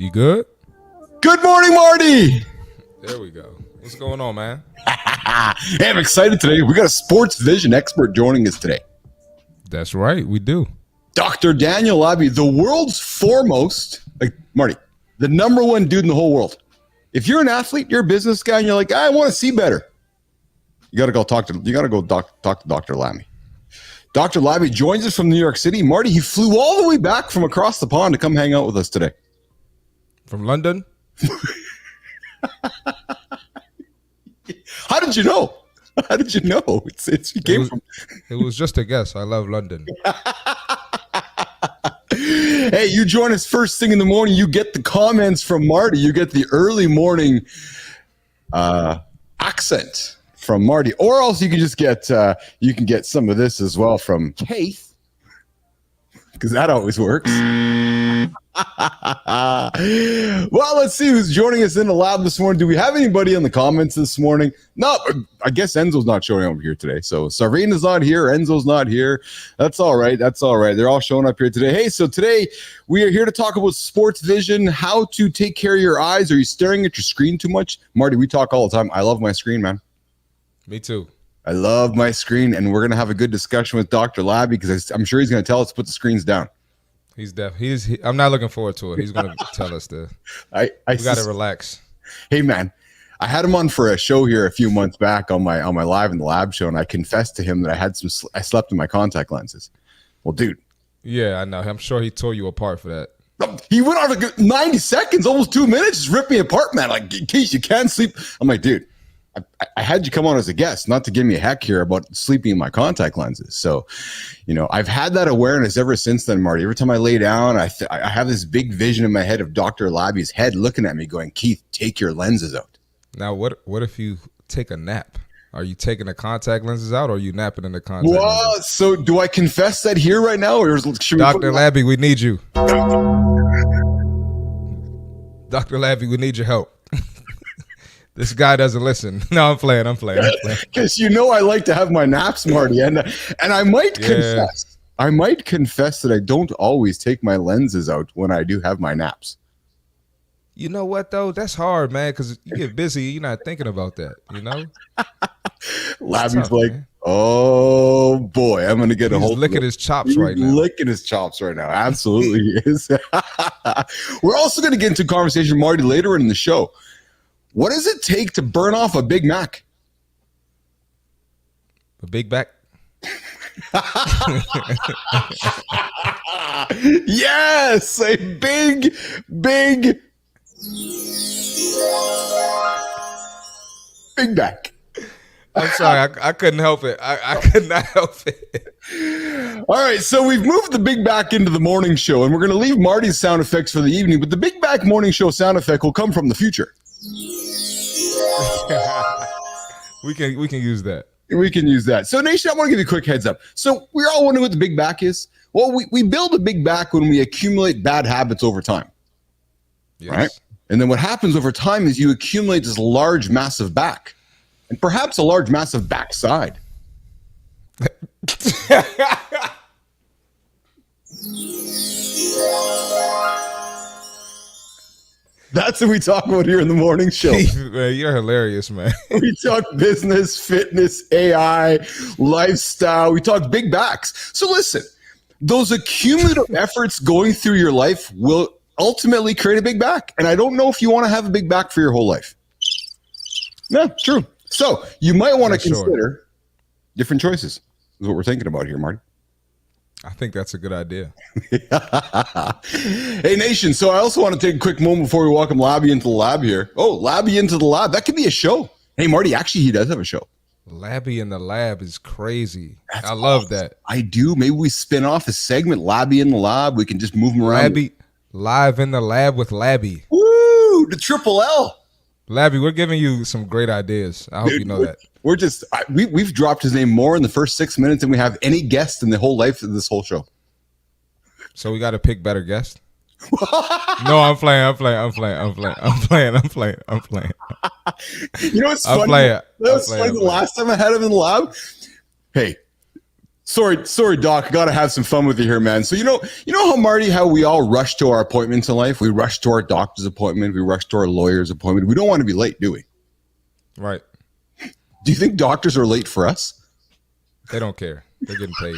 You good? Good morning, Marty. There we go. What's going on, man? Hey, I'm excited today. We got a sports vision expert joining us today. That's right, we do. Dr. Daniel Labbe, the world's foremost, Marty, the number one dude in the whole world. If you're an athlete, you're a business guy, and you're like, I want to see better. You got to go talk to Dr. Labbe. Dr. Labbe joins us from New York City. Marty, he flew all the way back from across the pond to come hang out with us today. From London? How did you know? How did you know? It was just a guess. I love London. Hey, you join us first thing in the morning. You get the comments from Marty. You get the early morning accent from Marty, or else you can just get some of this as well from Keith, because that always works. Well, let's see who's joining us in the lab this morning. Do we have anybody in the comments this morning? No, I guess Enzo's not showing up here today. So Sarina's not here. Enzo's not here. That's all right. That's all right. They're all showing up here today. Hey, so today we are here to talk about sports vision, how to take care of your eyes. Are you staring at your screen too much? Marty, we talk all the time. I love my screen, man. Me too. I love my screen, and we're going to have a good discussion with Dr. Labbe because I'm sure he's going to tell us to put the screens down. I'm not looking forward to it. He's going to tell us to. We got to relax. Hey, man, I had him on for a show here a few months back on my Live in the Lab show, and I confessed to him that I slept in my contact lenses. Well, dude. Yeah, I know. I'm sure he tore you apart for that. He went on for 90 seconds, almost 2 minutes, just ripped me apart, man. Like, in case you can't sleep. I'm like, dude, I had you come on as a guest, not to give me a heck here about sleeping in my contact lenses. So, I've had that awareness ever since then, Marty. Every time I lay down, I have this big vision in my head of Dr. Labbe's head looking at me going, Keith, take your lenses out. Now, what if you take a nap? Are you taking the contact lenses out, or are you napping in the contact lenses? So do I confess that here right now? Or should Dr. Labbe, we need you. Dr. Labbe, we need your help. This guy doesn't listen. No, I'm playing. Because I like to have my naps, Marty, and I might confess. I might confess that I don't always take my lenses out when I do have my naps. You know what though? That's hard, man. Because you get busy, you're not thinking about that. Labbe's like, man. Oh boy, I'm gonna get a hold. He's licking his chops right now. Licking his chops right now. Absolutely, he is. We're also gonna get into a conversation with Marty later in the show. What does it take to burn off a Big Mac? A Big Mac? Yes, a big Big Mac. I'm sorry, I couldn't help it. I could not help it. All right, so we've moved the Big Back into the morning show, and we're going to leave Marty's sound effects for the evening, but the Big Back morning show sound effect will come from the future. We can use that. We can use that. So, Nation, I want to give you a quick heads up. So, we're all wondering what the Big Back is. Well, we build a Big Back when we accumulate bad habits over time. Yes. Right? And then what happens over time is you accumulate this large, massive back, and perhaps a large, massive backside. That's what we talk about here in the morning show. Man, you're hilarious, man. We talk business, fitness, AI, lifestyle. We talk big backs. So listen, those accumulative efforts going through your life will ultimately create a big back. And I don't know if you want to have a big back for your whole life. Yeah, true. So you might want to consider different choices is what we're thinking about here, Marty. I think that's a good idea. Hey, Nation. So I also want to take a quick moment before we welcome Labby into the lab here. Oh, Labby into the lab. That could be a show. Hey, Marty, actually, he does have a show. Labby in the lab is crazy. I love that. I do. Maybe we spin off a segment, Labby in the lab. We can just move him around. Labby, live in the lab with Labby. Woo! The triple L. Labby, we're giving you some great ideas. I hope you know that. We're just we've dropped his name more in the first 6 minutes than we have any guest in the whole life of this whole show. So we got to pick better guests. No, I'm playing. You know what's funny? The last time I had him in the lab. Hey, sorry, Doc. I gotta have some fun with you here, man. So you know how Marty, how we all rush to our appointments in life. We rush to our doctor's appointment. We rush to our lawyer's appointment. We don't want to be late, do we? Right. Do you think doctors are late for us? They don't care. They're getting paid.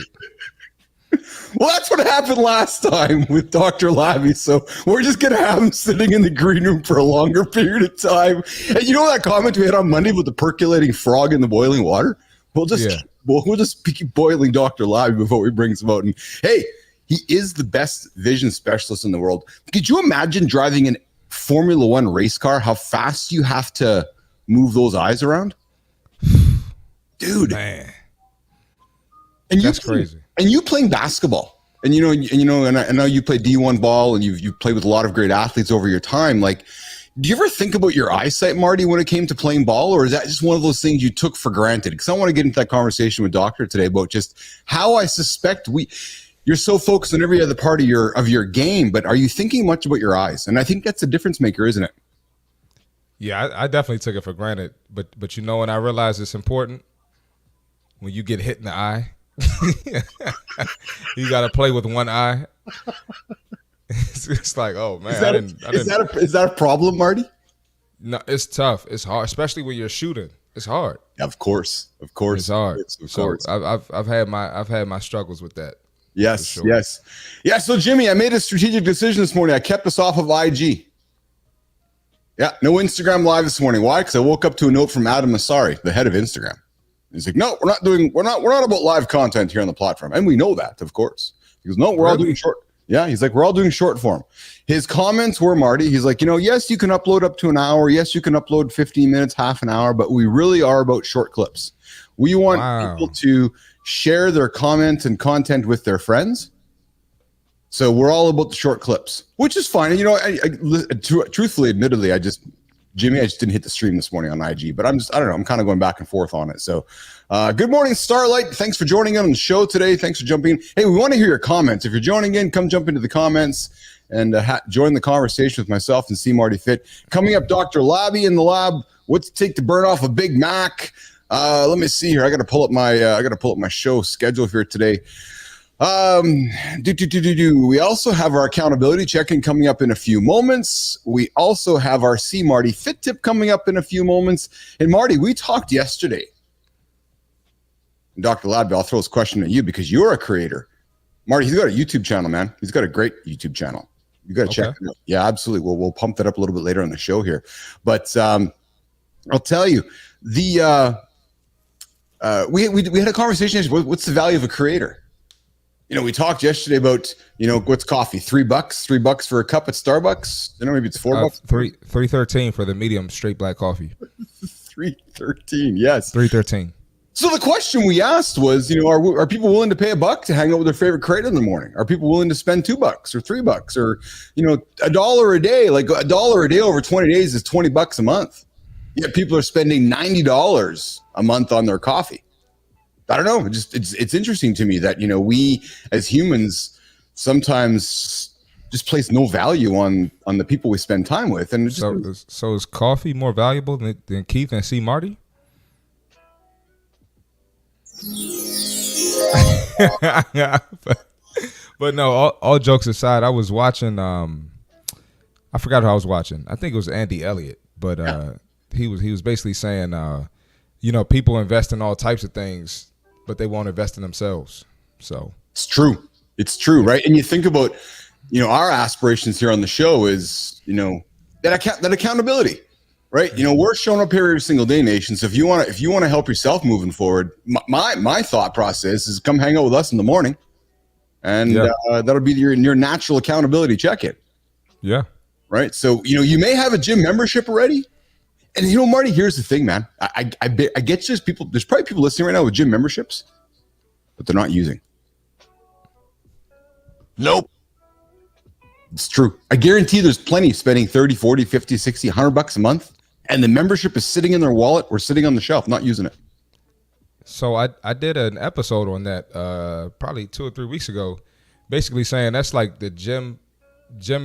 Well, that's what happened last time with Dr. Labby. So we're just going to have him sitting in the green room for a longer period of time. And you know that comment we had on Monday with the percolating frog in the boiling water? We'll just keep boiling Dr. Labby before we bring him out. And hey, he is the best vision specialist in the world. Could you imagine driving a Formula One race car, how fast you have to move those eyes around? Dude. Man. And that's crazy. And you playing basketball, and I know you play D1 ball, and you've played with a lot of great athletes over your time. Like, do you ever think about your eyesight, Marty, when it came to playing ball, or is that just one of those things you took for granted? Because I want to get into that conversation with Doctor today about just how I suspect you're so focused on every other part of your game, but are you thinking much about your eyes? And I think that's a difference maker, isn't it? Yeah, I definitely took it for granted, but you know when I realized it's important, when you get hit in the eye. You got to play with one eye. It's like, oh man, is that a problem, Marty? No, it's tough. It's hard, especially when you're shooting. It's hard. Of course, it's hard. Of course. I've had my struggles with that. Yes, sure. yes, yeah. So Jimmy, I made a strategic decision this morning. I kept us off of IG. Yeah, no Instagram live this morning. Why? Because I woke up to a note from Adam Masari, the head of Instagram. He's like, no, we're not about live content here on the platform. And we know that, of course. He goes, no, we're all doing short. Yeah, he's like, we're all doing short form. His comments were, Marty, he's like, yes, you can upload up to an hour. Yes, you can upload 15 minutes, half an hour, but we really are about short clips. We want people to share their comments and content with their friends. So we're all about the short clips, which is fine. And, truthfully, admittedly, Jimmy, I just didn't hit the stream this morning on IG, but I don't know. I'm kind of going back and forth on it. So good morning, Starlight. Thanks for joining in on the show today. Thanks for jumping in. Hey, we want to hear your comments. If you're joining in, come jump into the comments and join the conversation with myself and C Marty Fit. Coming up, Dr. Labby in the lab. What's it take to burn off a Big Mac? Let me see here. I got to pull up my show schedule here today. We also have our accountability check-in coming up in a few moments. We also have our C Marty Fit tip coming up in a few moments. And Marty, we talked yesterday. And Dr. Labby, I'll throw this question at you because you're a creator. Marty, he's got a YouTube channel, man. He's got a great YouTube channel. You got to check it out. Yeah, absolutely. We'll pump that up a little bit later on the show here. But I'll tell you, we had a conversation. What's the value of a creator? We talked yesterday about, what's coffee? $3 for a cup at Starbucks. Maybe it's $4. $3.13 for the medium straight black coffee. $3.13. Yes. $3.13. So the question we asked was, are people willing to pay $1 to hang out with their favorite creator in the morning? Are people willing to spend $2 or $3 or, $1 a day? Like $1 a day over 20 days is $20 a month. Yet people are spending $90 a month on their coffee. I don't know. It's interesting to me that, we as humans sometimes just place no value on the people we spend time with. And so is coffee more valuable than Keith and C Marty? But no, all jokes aside, I was watching, I forgot who I was watching. I think it was Andy Elliott, but he was basically saying, people invest in all types of things, but they won't invest in themselves. So it's true, right? And you think about, our aspirations here on the show is, that accountability, right? We're showing up here every single day, Nation. So if you want to help yourself moving forward, my thought process is come hang out with us in the morning. and that'll be your natural accountability check-in. Yeah. Right. So, you may have a gym membership already. And Marty, here's the thing, man. I get there's probably people listening right now with gym memberships, but they're not using. Nope. It's true. I guarantee there's plenty spending 30, 40, 50, 60, $100 a month. And the membership is sitting in their wallet or sitting on the shelf, not using it. So I did an episode on that probably 2 or 3 weeks ago, basically saying that's like the gym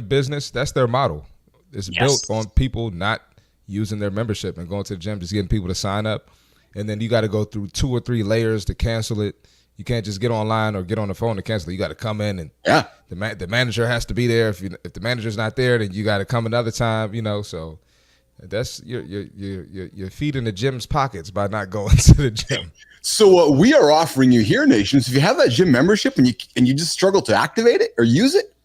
business. That's their model. It's built on people not using their membership and going to the gym, just getting people to sign up. And then you got to go through 2 or 3 layers to cancel it. You can't just get online or get on the phone to cancel it. You got to come in, and the manager has to be there. If the manager's not there, then you got to come another time. So that's you're feeding the gym's pockets by not going to the gym. So what we are offering you here, Nation, is if you have that gym membership and you just struggle to activate it or use it,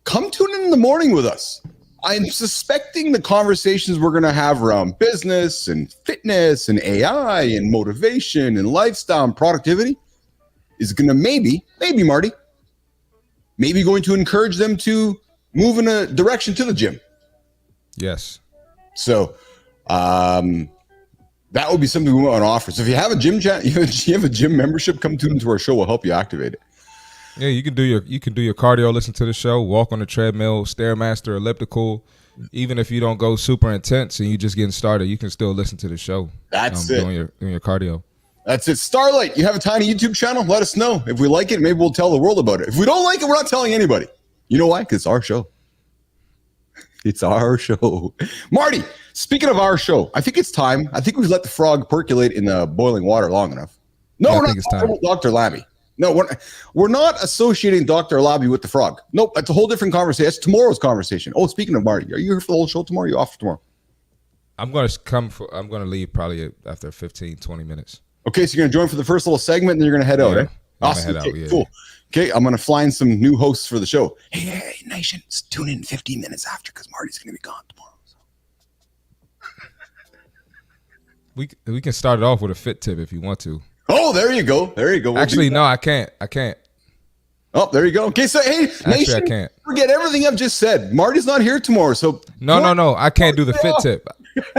come tune in the morning with us. I'm suspecting the conversations we're going to have around business and fitness and AI and motivation and lifestyle and productivity is going to maybe Marty, going to encourage them to move in a direction to the gym. Yes. So that would be something we want to offer. So if you have a gym chat, you have a gym membership, come tune into our show. We'll help you activate it. Yeah, you can do your cardio, listen to the show, walk on the treadmill, Stairmaster, elliptical. Even if you don't go super intense and you just getting started, you can still listen to the show. That's it. Doing your cardio. That's it. Starlight, you have a tiny YouTube channel? Let us know. If we like it, maybe we'll tell the world about it. If we don't like it, we're not telling anybody. You know why? Because it's our show. It's our show. Marty, speaking of our show, I think it's time. I think we've let the frog percolate in the boiling water long enough. No, we're not talking about Dr. Labby. No, we're not associating Dr. Labby with the frog. Nope, that's a whole different conversation. That's tomorrow's conversation. Oh, speaking of Marty, are you here for the whole show tomorrow? Or are you off tomorrow? I'm going to leave probably after 15, 20 minutes. Okay, so you're going to join for the first little segment, and then you're going to head out, eh? Awesome. Cool. Okay, I'm going to fly in some new hosts for the show. Hey, Nation, tune in 15 minutes after because Marty's going to be gone tomorrow. So. We can start it off with a fit tip if you want to. Oh, there you go. We'll actually, no, I can't. Oh, there you go. Okay, so hey, Nation, I can't. Forget everything I've just said. Marty's not here tomorrow, so no. I can't do the fit tip.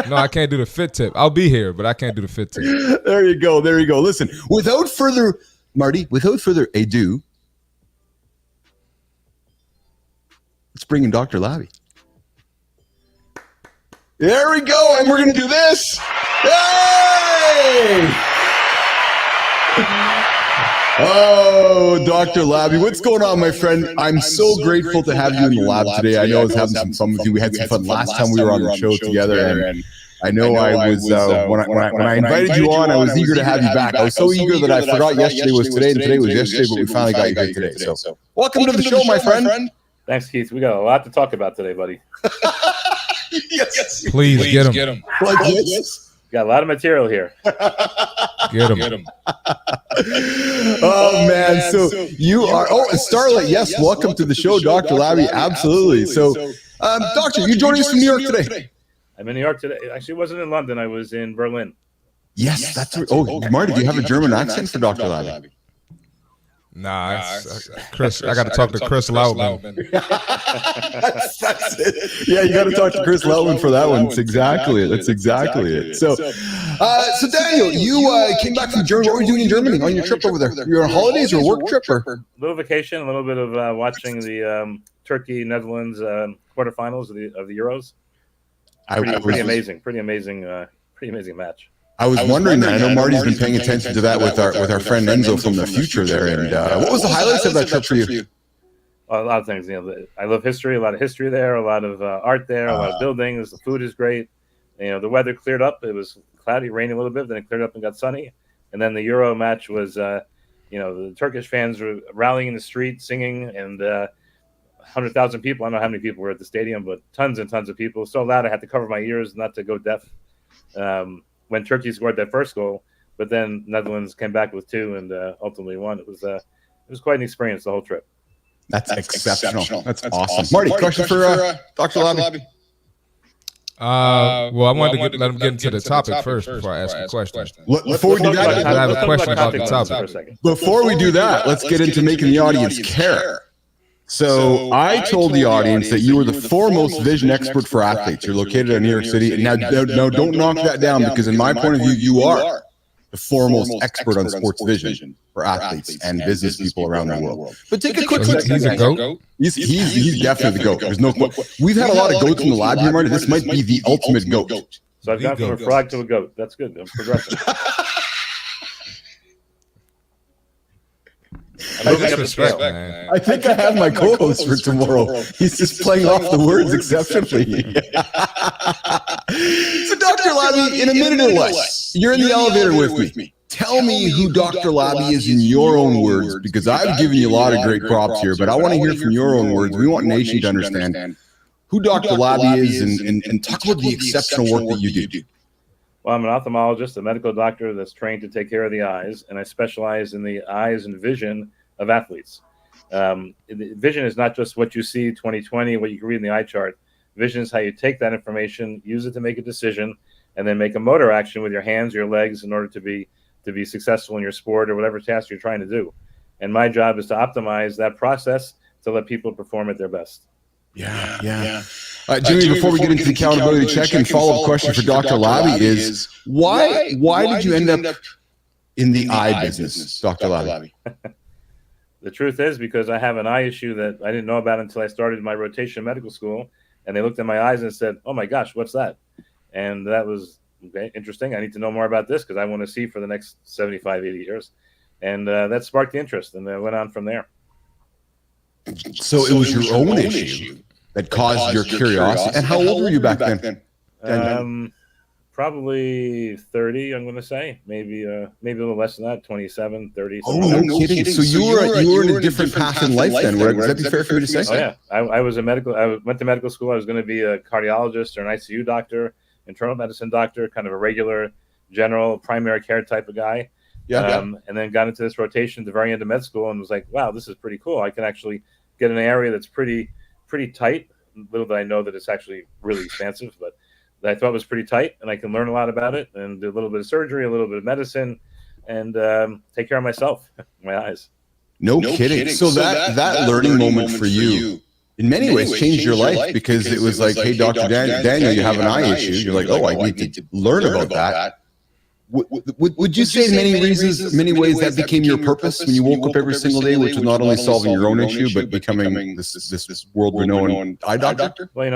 No, I can't do the fit tip. I'll be here, but I can't do the fit tip. There you go. Listen, without further ado, let's bring in Dr. Labby. There we go, and we're going to do this. Hey! Oh, Dr. Labby, what's going on, my friend? I'm so grateful to have you in the lab today. I know I was having some fun with you. We had some fun last time we were on the show together, and I know I was when I invited you on, I was eager to have you back. I was so eager that I forgot yesterday was today, and today was yesterday, but we finally got you here today. So, welcome to the show, my friend. Thanks, Keith. We got a lot to talk about today, buddy. Yes. Please get him. Like this. Got a lot of material here. Get him. Oh, man. So you are. Oh, Starlight. Yes. Welcome to the show, Dr. Labby. Absolutely. So, Doctor, you're joining us from New York today. I'm in New York today. Actually, I wasn't in London. I was in Berlin. Yes, that's right. Oh, Marty, do you have a German accent for Dr. Labby? Nah, Chris. I got to talk to Chris Loudman. That's it. Yeah, you got to talk to Chris Loudman for that one. That's exactly it. So Daniel, you came back from Germany. What were you doing in Germany on your trip over there? You're on holidays or work trip? Or? A little vacation, a little bit of watching the Turkey Netherlands quarterfinals of the Euros. Pretty amazing match. I was wondering that. I know Marty's been paying attention to that with our friend Enzo from the future there. And what was the highlights of that trip for you? A lot of things. I love history. A lot of history there. A lot of art there. A lot of buildings. The food is great. The weather cleared up. It was cloudy, rainy a little bit. Then it cleared up and got sunny. And then the Euro match was, the Turkish fans were rallying in the street, singing, and 100,000 people. I don't know how many people were at the stadium, but tons and tons of people. So loud I had to cover my ears not to go deaf. When Turkey scored that first goal, but then Netherlands came back with 2 and ultimately won. It was quite an experience the whole trip. That's exceptional. That's awesome. Marty, question for Dr. Labby. Well, I wanted to let him get into the topic first before I ask a question. Before we do that, I have a question about the topic. for a second. before we do that, let's get into making the audience care. So I told the audience that you were the foremost vision expert for athletes. You're located in New York City. Now, don't knock that down, because in my point of view, you are the foremost expert on sports vision for athletes and business people around the world. But take a quick So look. he's a GOAT? He's definitely the GOAT. There's no. We've had a lot of goats in the lab here, Marty. This might be the ultimate goat. So I've gone from a frog to a goat. That's good. I'm progressing. I'm moving up the scale. Man. I think I have my co-host for tomorrow. He's just playing off the words exceptionally. So, Dr. Labby, in a minute or less, you're in the elevator with me. Tell me who Dr. Labby is in your own words, because I've given you a lot of great props here, but I want to hear from your own words. We want Nation to understand who Dr. Labby is and talk about the exceptional work that you do. Well, I'm an ophthalmologist, a medical doctor that's trained to take care of the eyes, and I specialize in the eyes and vision of athletes. Vision is not just what you see 20/20, what you can read in the eye chart. Vision is how you take that information, use it to make a decision, and then make a motor action with your hands, your legs, in order to be successful in your sport or whatever task you're trying to do. And my job is to optimize that process to let people perform at their best. Yeah. Jimmy, before we get into the accountability check, and follow-up question for Dr. Labby is, why did you end up in the eye business, Dr. Labby? The truth is, because I have an eye issue that I didn't know about until I started my rotation in medical school, and they looked at my eyes and said, "Oh my gosh, what's that?" And that was interesting. I need to know more about this because I want to see for the next 75, 80 years. And that sparked the interest, and I went on from there. So it was your own issue that caused your curiosity. And how old were you back then? Probably 30, I'm going to say. Maybe a little less than that, 27, 30. Oh, no kidding. So you were in a different path in life then. Would that be fair for you to say? Oh, yeah. I went to medical school. I was going to be a cardiologist or an ICU doctor, internal medicine doctor, kind of a regular general primary care type of guy. And then got into this rotation at the very end of med school and was like, wow, this is pretty cool. I can actually get in an area that's pretty tight. Little did I know that it's actually really expansive, but that I thought was pretty tight, and I can learn a lot about it and do a little bit of surgery, a little bit of medicine, and take care of myself, my eyes. No kidding. So that learning moment for you, in many ways, changed your life, because it was like, hey, Dr. Daniel, you have an eye issue. You're like, oh, I need to learn about that. Would you say in many ways that became your purpose when you woke up every single day, which was not only solving your own issue, but becoming this world-renowned eye doctor? Well,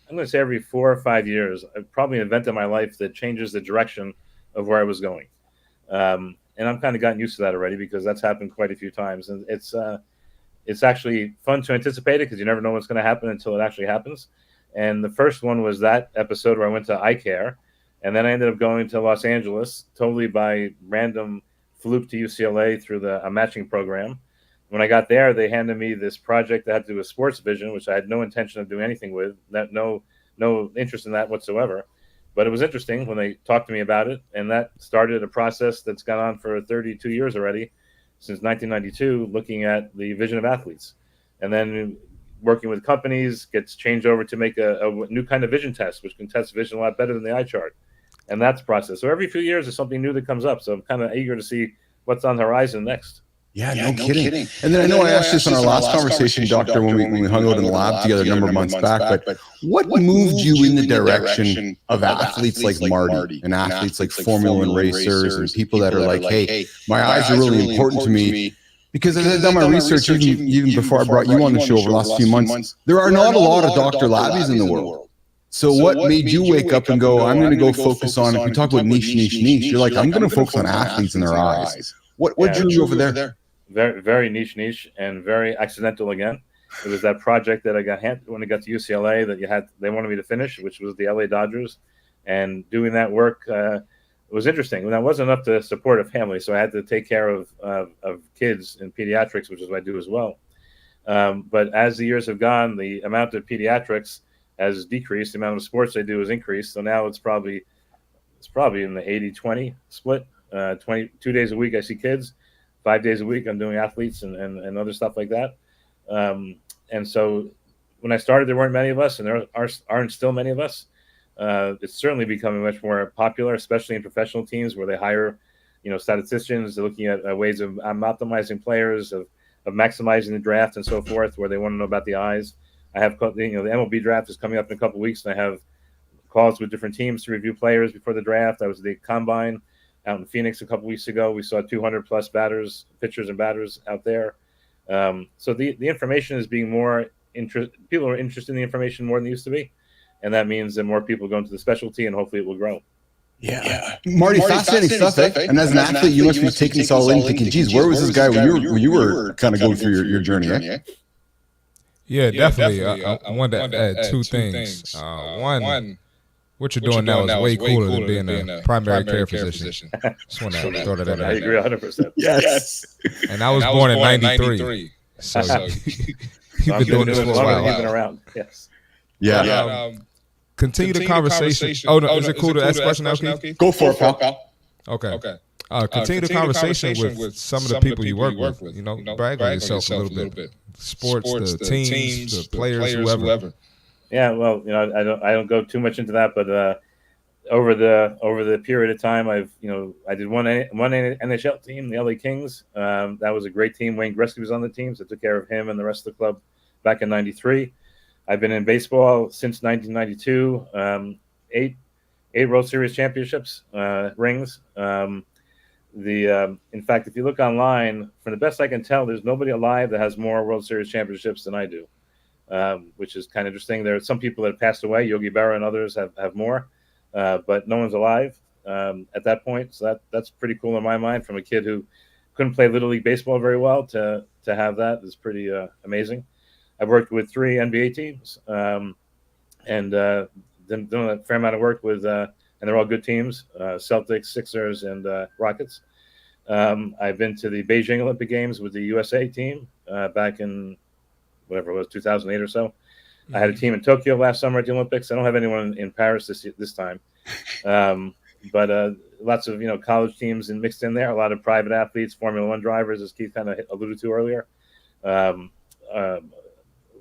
I'm going to say every 4 or 5 years, I've probably invented my life that changes the direction of where I was going. And I've kind of gotten used to that already, because that's happened quite a few times. And it's actually fun to anticipate it, because you never know what's going to happen until it actually happens. And the first one was that episode where I went to eye care. And then I ended up going to Los Angeles totally by random fluke to UCLA through a matching program. When I got there, they handed me this project that had to do with sports vision, which I had no intention of doing anything with, no interest in that whatsoever. But it was interesting when they talked to me about it, and that started a process that's gone on for 32 years already, since 1992, looking at the vision of athletes. And then working with companies gets changed over to make a new kind of vision test, which can test vision a lot better than the eye chart. And that's the process. So every few years, there's something new that comes up. So I'm kind of eager to see what's on the horizon next. Yeah, no kidding. And then I know I asked this on our last conversation, Doctor, when we hung out in the lab together a number of months back, but what moved you in the direction of athletes like Marty and athletes like Formula One racers and people that are like, hey, my eyes are really important to me? Because as I've done my research, even before I brought you on the show over the last few months, there are not a lot of Dr. Labbys in the world. So what made you wake up and go, I'm going to go focus on, if we talk about niche, you're like, I'm going to focus on athletes and their eyes. What drew you over there? Very, very niche and very accidental again. It was that project that I got handed when I got to UCLA that they wanted me to finish, which was the LA Dodgers. And doing that work was interesting. And that wasn't enough to support a family, so I had to take care of kids in pediatrics, which is what I do as well. But as the years have gone, the amount of pediatrics has decreased. The amount of sports I do has increased. So now it's probably in the 80-20 split. 22 days a week I see kids. 5 days a week I'm doing athletes and other stuff like that. And so when I started, there weren't many of us, and there aren't still many of us. It's certainly becoming much more popular, especially in professional teams where they hire, statisticians. They're looking at ways of optimizing players, of maximizing the draft and so forth, where they want to know about the eyes. I have, the MLB draft is coming up in a couple of weeks, and I have calls with different teams to review players before the draft. I was at the Combine out in Phoenix a couple of weeks ago. We saw 200 plus pitchers and batters out there. So the information is being more people are interested in the information more than they used to be. And that means that more people go into the specialty, and hopefully it will grow. Yeah. Marty, fascinating stuff, eh? And as an athlete, you must be taking this all in, thinking, geez, where was this guy when you were kind of going through your journey, eh? Yeah, definitely. I wanted to add two things. One, what you're doing now is way cooler than being a primary care physician. Just want to throw that in there. I agree 100%. Yes. And I was born in 93. So you've been doing this for a while. You've been around, yes. Yeah. Continue the conversation. Oh, no, is it cool to ask a question now, Keith? Go for it, pal. Okay. Continue the conversation with some of the people you work with. Brag on yourself a little bit. Sports, the teams, the players, whoever. Yeah, well, I don't go too much into that, but over the period of time, I did one NHL team, the LA Kings. That was a great team. Wayne Gretzky was on the team, so I took care of him and the rest of the club back in '93. I've been in baseball since 1992. Eight World Series championships, rings. In fact, if you look online, from the best I can tell, there's nobody alive that has more World Series championships than I do, which is kind of interesting. There are some people that have passed away. Yogi Berra and others have more, but no one's alive at that point. So that's pretty cool in my mind. From a kid who couldn't play Little League baseball very well to have that is pretty amazing. I've worked with 3 NBA teams, and done a fair amount of work with, and they're all good teams, Celtics, Sixers, and Rockets. I've been to the Beijing Olympic Games with the USA team back in, whatever it was, 2008 or so. Mm-hmm. I had a team in Tokyo last summer at the Olympics. I don't have anyone in Paris this time. But lots of, college teams mixed in there, a lot of private athletes, Formula One drivers, as Keith kind of alluded to earlier.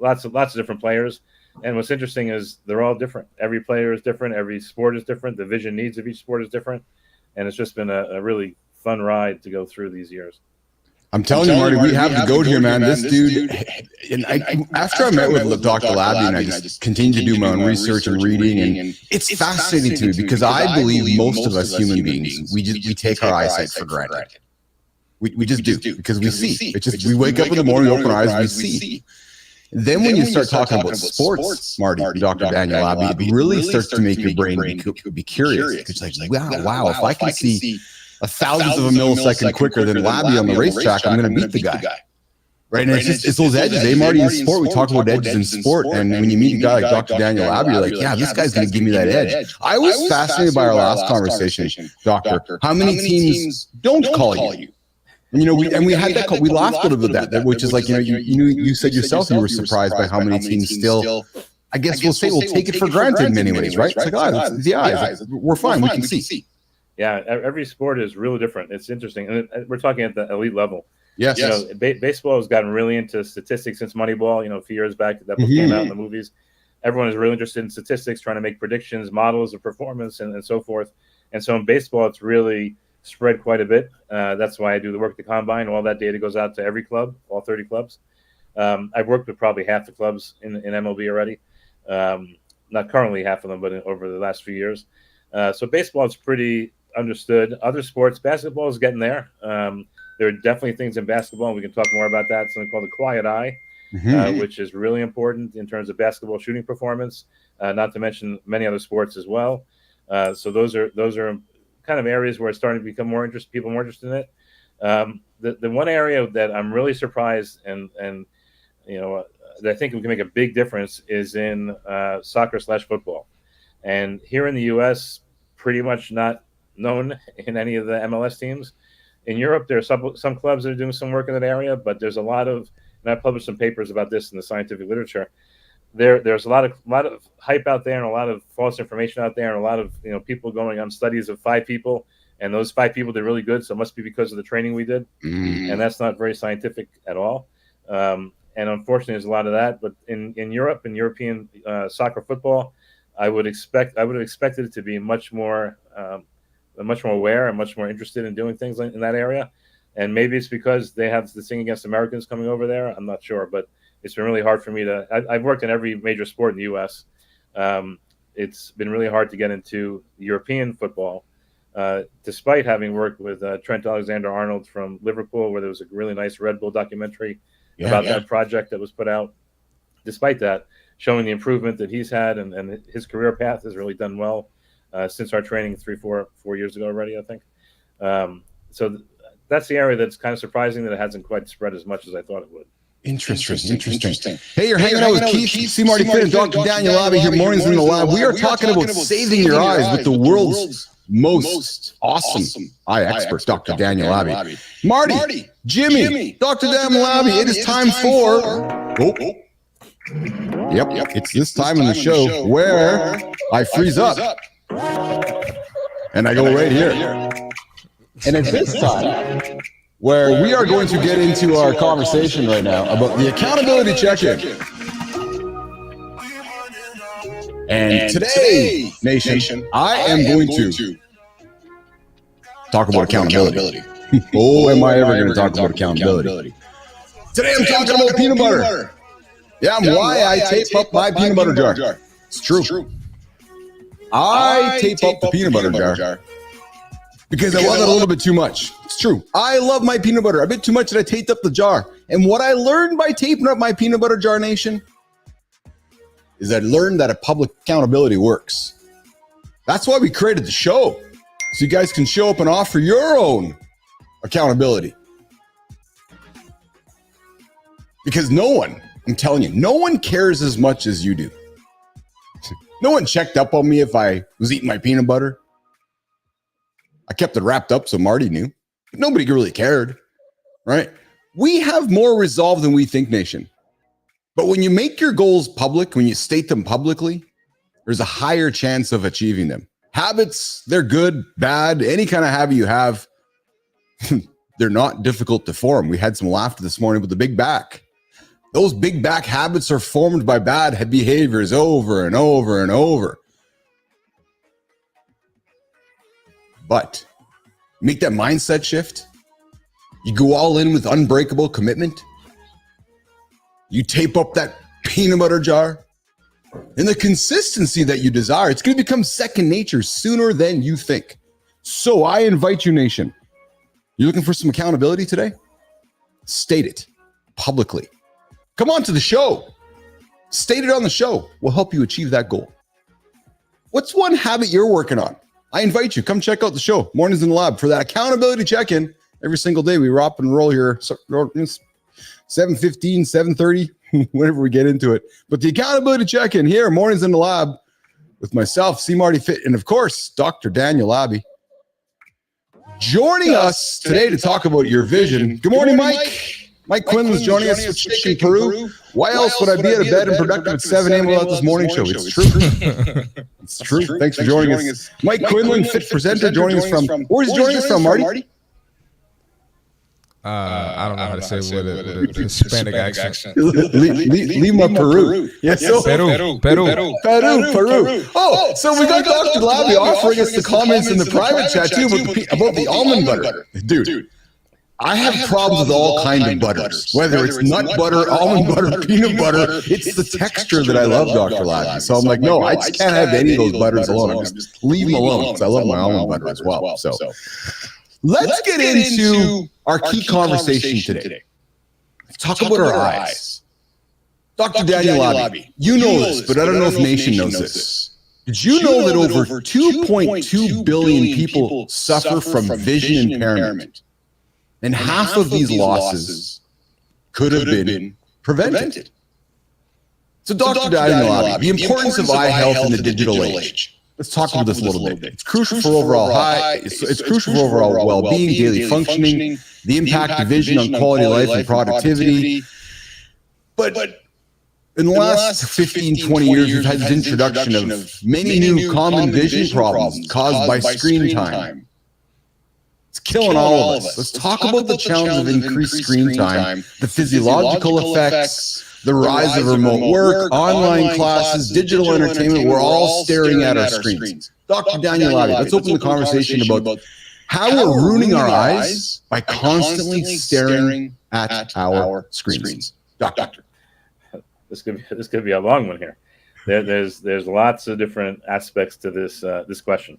Lots of different players. And what's interesting is they're all different. Every player is different. Every sport is different. The vision needs of each sport is different. And it's just been a really fun ride to go through these years. I'm telling you, Marty, we have to go here, man. This dude, after I met with Dr. Labby and I just continued to do my own research and reading, and it's fascinating to me because I believe most of us human beings, we take our eyesight for granted. We just do because we see. It's just we wake up in the morning, open our eyes, we see. Then when you start talking about sports, Marty, Dr. Daniel Labby, it really starts to make your brain be curious. It's like, wow, if I can see a thousandth of a millisecond quicker than Labby on the racetrack, I'm going to beat the guy. Right? And it's those edges, eh, Marty? In sport, we talk about edges in sport. And when you meet a guy like Dr. Daniel Labby, you're like, yeah, this guy's going to give me that edge. I was fascinated by our last conversation, Doctor. How many teams don't call you? And, we had that call. We laughed a little bit at that, which is like, you said yourself you were surprised by how many teams still, I guess we'll take it for granted in many ways, right? It's like, it's the eyes. We're fine. We can see. Yeah, every sport is really different. It's interesting. And we're talking at the elite level. Yes. Baseball has gotten really into statistics since Moneyball, a few years back. That book came out in the movies. Everyone is really interested in statistics, trying to make predictions, models of performance, and so forth. And so in baseball, it's really spread quite a bit. That's why I do the work at the Combine. All that data goes out to every club, all 30 clubs. I've worked with probably half the clubs in MLB already. Not currently half of them, but over the last few years. So baseball is pretty understood. Other sports, basketball is getting there. There are definitely things in basketball, and we can talk more about that. Something called the quiet eye, which is really important in terms of basketball shooting performance, not to mention many other sports as well. So those are kind of areas where it's starting to become people more interested in it. The one area that I'm really surprised and that I think we can make a big difference is in soccer/football. And here in the U.S., pretty much not known in any of the MLS teams. In Europe, there are some clubs that are doing some work in that area, but there's a lot of, and I published some papers about this in the scientific literature. There's a lot of hype out there and a lot of false information out there and a lot of people going on studies of 5 people, and those 5 people did really good, so it must be because of the training we did, and that's not very scientific at all. And and unfortunately, there's a lot of that. But in Europe, in European soccer football, I would have expected it to be much more aware and much more interested in doing things in that area. And maybe it's because they have this thing against Americans coming over there. I'm not sure, but it's been really hard for me to. I've worked in every major sport in the U.S. It's been really hard to get into European football, despite having worked with Trent Alexander-Arnold from Liverpool, where there was a really nice Red Bull documentary about that project that was put out. Despite that, showing the improvement that he's had and his career path has really done well since our training 4 years ago already, I think. So that's the area that's kind of surprising that it hasn't quite spread as much as I thought it would. Interesting. Hey, you're hanging out with Keith, C. Marty Finn, and Dr. Daniel Labby here, Mornings in the Lab. We are talking about saving your eyes with the world's most awesome eye expert, Dr. Daniel Labby. Marty, Jimmy, Dr. Daniel Labby, it is time for... Yep, it's this time in the show where I freeze up. And I go right here. And it's this time where we are going to get into our conversation right now about the accountability check-in. And today, Nation, I am going to talk about accountability. Oh, am I ever going to talk about accountability? Today I'm talking about peanut butter. Yeah, why I tape up my peanut butter jar. It's true. I tape up the peanut butter jar because I love it a little bit too much. It's true. I love my peanut butter a bit too much that I taped up the jar. And what I learned by taping up my peanut butter jar, Nation, is I learned that a public accountability works. That's why we created the show. So you guys can show up and offer your own accountability. Because no one, I'm telling you, no one cares as much as you do. No one checked up on me if I was eating my peanut butter. I kept it wrapped up so Marty knew. Nobody really cared, right? We have more resolve than we think, Nation. But when you make your goals public, when you state them publicly, there's a higher chance of achieving them. Habits, they're good, bad, any kind of habit you have, they're not difficult to form. We had some laughter this morning with the big back. Those big back habits are formed by bad behaviors over and over and over. But make that mindset shift. You go all in with unbreakable commitment. You tape up that peanut butter jar. And the consistency that you desire, it's going to become second nature sooner than you think. So I invite you, Nation. You looking for some accountability today? State it publicly. Come on to the show. State it on the show. We'll help you achieve that goal. What's one habit you're working on? I invite you. Come check out the show, Mornings in the Lab, for that accountability check-in. Every single day we rock and roll here, 7:15, 7:30, whenever we get into it. But the accountability check-in here, Mornings in the Lab, with myself, C. Marty Fit, and of course, Dr. Daniel Labby. Joining us today to talk about your vision. Good morning, Mike. Mike Quinlan's joining us with Shaking Peru. Why else would I be out of bed and productive at 7 a.m. without this morning show? It's true. It's true. Thanks for joining us. Mike Quinlan, fit presenter, joining us from, where's he joining us from, Marty? I don't know how to say it with a Hispanic accent. Lima, Peru. Yes, so Peru. Oh, so we got Dr. Labby offering us the comments in the private chat too about the almond butter. Dude, I have problems with all kinds of butters, whether it's nut butter, almond butter, peanut butter. It's the texture that I love, Dr. Labby. So I'm like, no, I just can't have any of those butters alone. I just leave them alone because I love my almond butter as well. So let's get into our key conversation today. Let's talk about our eyes. Dr. Daniel Labby, you know this, but I don't know if Nation knows this. Did you know that over 2.2 billion people suffer from vision impairment? And half of these losses could have been prevented. So Dr. Daniel Labby, the importance of eye health in the digital age. Let's talk about this a little bit. It's crucial for overall it's crucial for overall well-being, daily functioning, the impact of vision on quality of life and productivity. But in the last 15, 20 years, we've had the introduction of many new common vision problems caused by screen time. It's killing all of us. Let's talk about the challenge of increased screen time, the physiological effects, the rise of remote work, online classes, digital entertainment. We're all staring at our screens. Dr. Daniel Labbe, let's open the conversation about how we're ruining our eyes by constantly staring at our screens. Doctor. This could be a long one here. There's lots of different aspects to this question,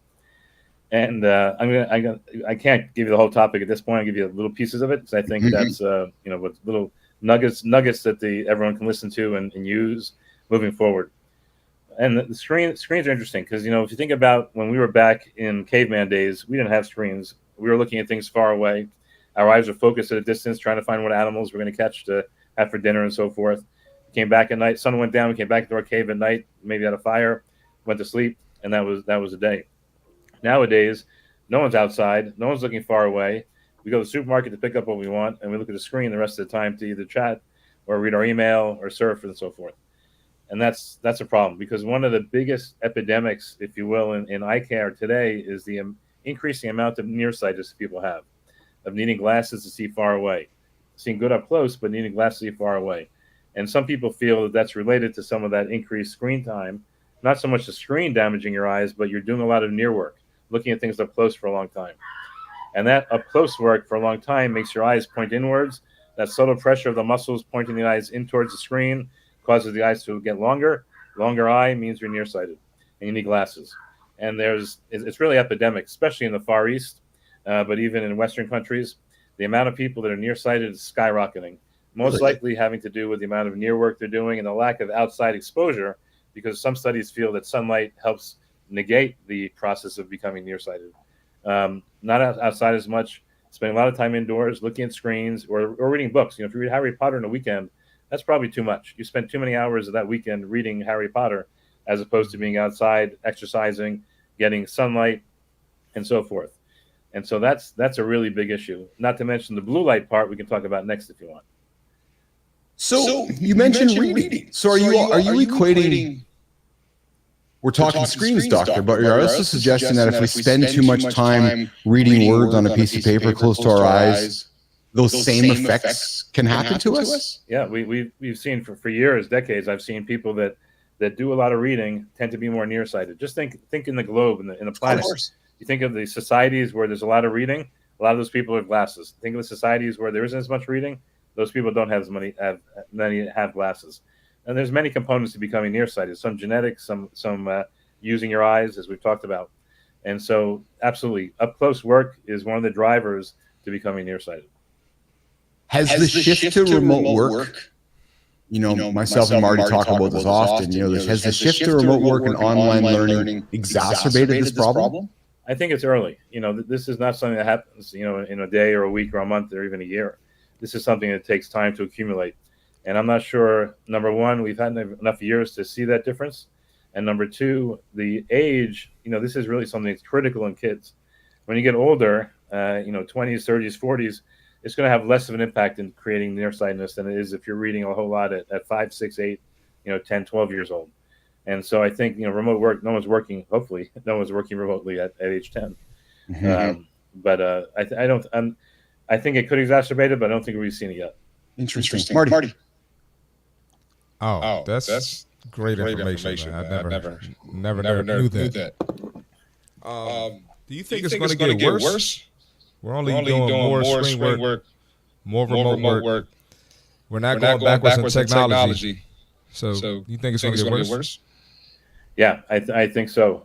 and I can't give you the whole topic at this point. I'll give you little pieces of it because I think that's with little nuggets that everyone can listen to and use moving forward. And the screens are interesting because if you think about when we were back in caveman days, we didn't have screens. We were looking at things far away. Our eyes were focused at a distance, trying to find what animals we're going to catch to have for dinner and so forth. Came back at night, sun went down, we came back to our cave at night, maybe had a fire, went to sleep, and that was the day. Nowadays, no one's outside, no one's looking far away. We go to the supermarket to pick up what we want, and we look at the screen the rest of the time to either chat or read our email or surf and so forth. And that's a problem because one of the biggest epidemics, if you will, in eye care today is the increasing amount of nearsightedness people have, of needing glasses to see far away, seeing good up close, but needing glasses to see far away. And some people feel that that's related to some of that increased screen time, not so much the screen damaging your eyes, but you're doing a lot of near work, looking at things up close for a long time. And that up close work for a long time makes your eyes point inwards. That subtle pressure of the muscles pointing the eyes in towards the screen causes the eyes to get longer. Longer eye means you're nearsighted and you need glasses. And it's really epidemic, especially in the Far East, but even in Western countries, the amount of people that are nearsighted is skyrocketing. Most likely having to do with the amount of near work they're doing and the lack of outside exposure, because some studies feel that sunlight helps negate the process of becoming nearsighted. Not outside as much, spending a lot of time indoors, looking at screens or reading books. If you read Harry Potter in a weekend, that's probably too much. You spend too many hours of that weekend reading Harry Potter as opposed to being outside, exercising, getting sunlight, and so forth. And so that's a really big issue. Not to mention the blue light part we can talk about next if you want. So you mentioned reading. So are you equating? We're talking screens, doctor, but you're also suggesting that if we spend too much time reading words on a piece of paper close to our eyes, those same effects can happen to us? Yeah, we've seen for years, decades, I've seen people that do a lot of reading tend to be more nearsighted. Just think in the globe, in the planet. You think of the societies where there's a lot of reading, a lot of those people have glasses. Think of the societies where there isn't as much reading, those people don't have as many have glasses. And there's many components to becoming nearsighted. Some genetics, some using your eyes, as we've talked about. And so, absolutely, up close work is one of the drivers to becoming nearsighted. Has the shift to remote work? Myself and Marty talk about this often. Has the shift to remote work and online learning exacerbated this problem? I think it's early. This is not something that happens, in a day or a week or a month or even a year. This is something that takes time to accumulate. And I'm not sure, number one, we've had enough years to see that difference. And number two, the age, this is really something that's critical in kids. When you get older, 20s, 30s, 40s, it's going to have less of an impact in creating nearsightedness than it is if you're reading a whole lot at 5, 6, 8, 10, 12 years old. And so I think, remote work, hopefully, no one's working remotely at age 10. Mm-hmm. I think it could exacerbate it, but I don't think we've seen it yet. Interesting. Marty. Oh, that's great information. I never knew that. Do you think it's going to get worse? We're only doing more screen work, more remote work. We're not going backwards in technology. So you think it's going to get worse? Yeah, I think so.